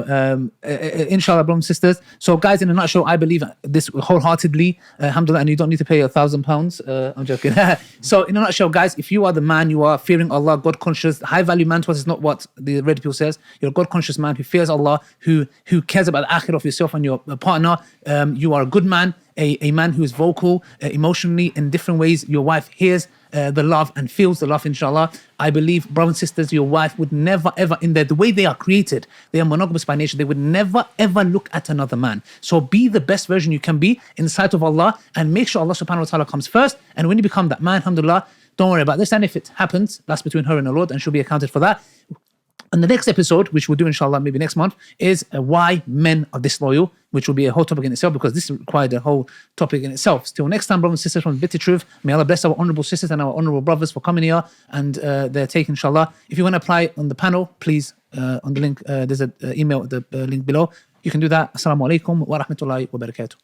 inshallah, brothers and sisters. So, guys, in a nutshell, I believe this wholeheartedly. Alhamdulillah, and you don't need to pay £1,000. I'm joking. So, in a nutshell, guys, if you are the man, you are fearing Allah, God conscious, high value man to us is not what the red pill says. You're a God conscious man who fears Allah, who cares about the akhirah of yourself and your partner. You are a good man, a man who is vocal emotionally in different ways. Your wife hears the love and feels the love, inshallah. I believe, brothers and sisters, your wife would never ever, the way they are created, they are monogamous by nature, they would never ever look at another man. So be the best version you can be in the sight of Allah, and make sure Allah subhanahu wa ta'ala comes first. And when you become that man, alhamdulillah, don't worry about this. And if it happens, that's between her and her Lord, and she'll be accounted for that. And the next episode, which we'll do inshallah maybe next month, is why men are disloyal, which will be a whole topic in itself, because this required a whole topic in itself. Till next time, brothers and sisters, from the Bitter Truth, may Allah bless our honourable sisters and our honourable brothers for coming here and their take, inshallah. If you want to apply on the panel, please, on the link, there's an email at the link below. You can do that. Assalamu alaikum wa rahmatullahi wa barakatuh.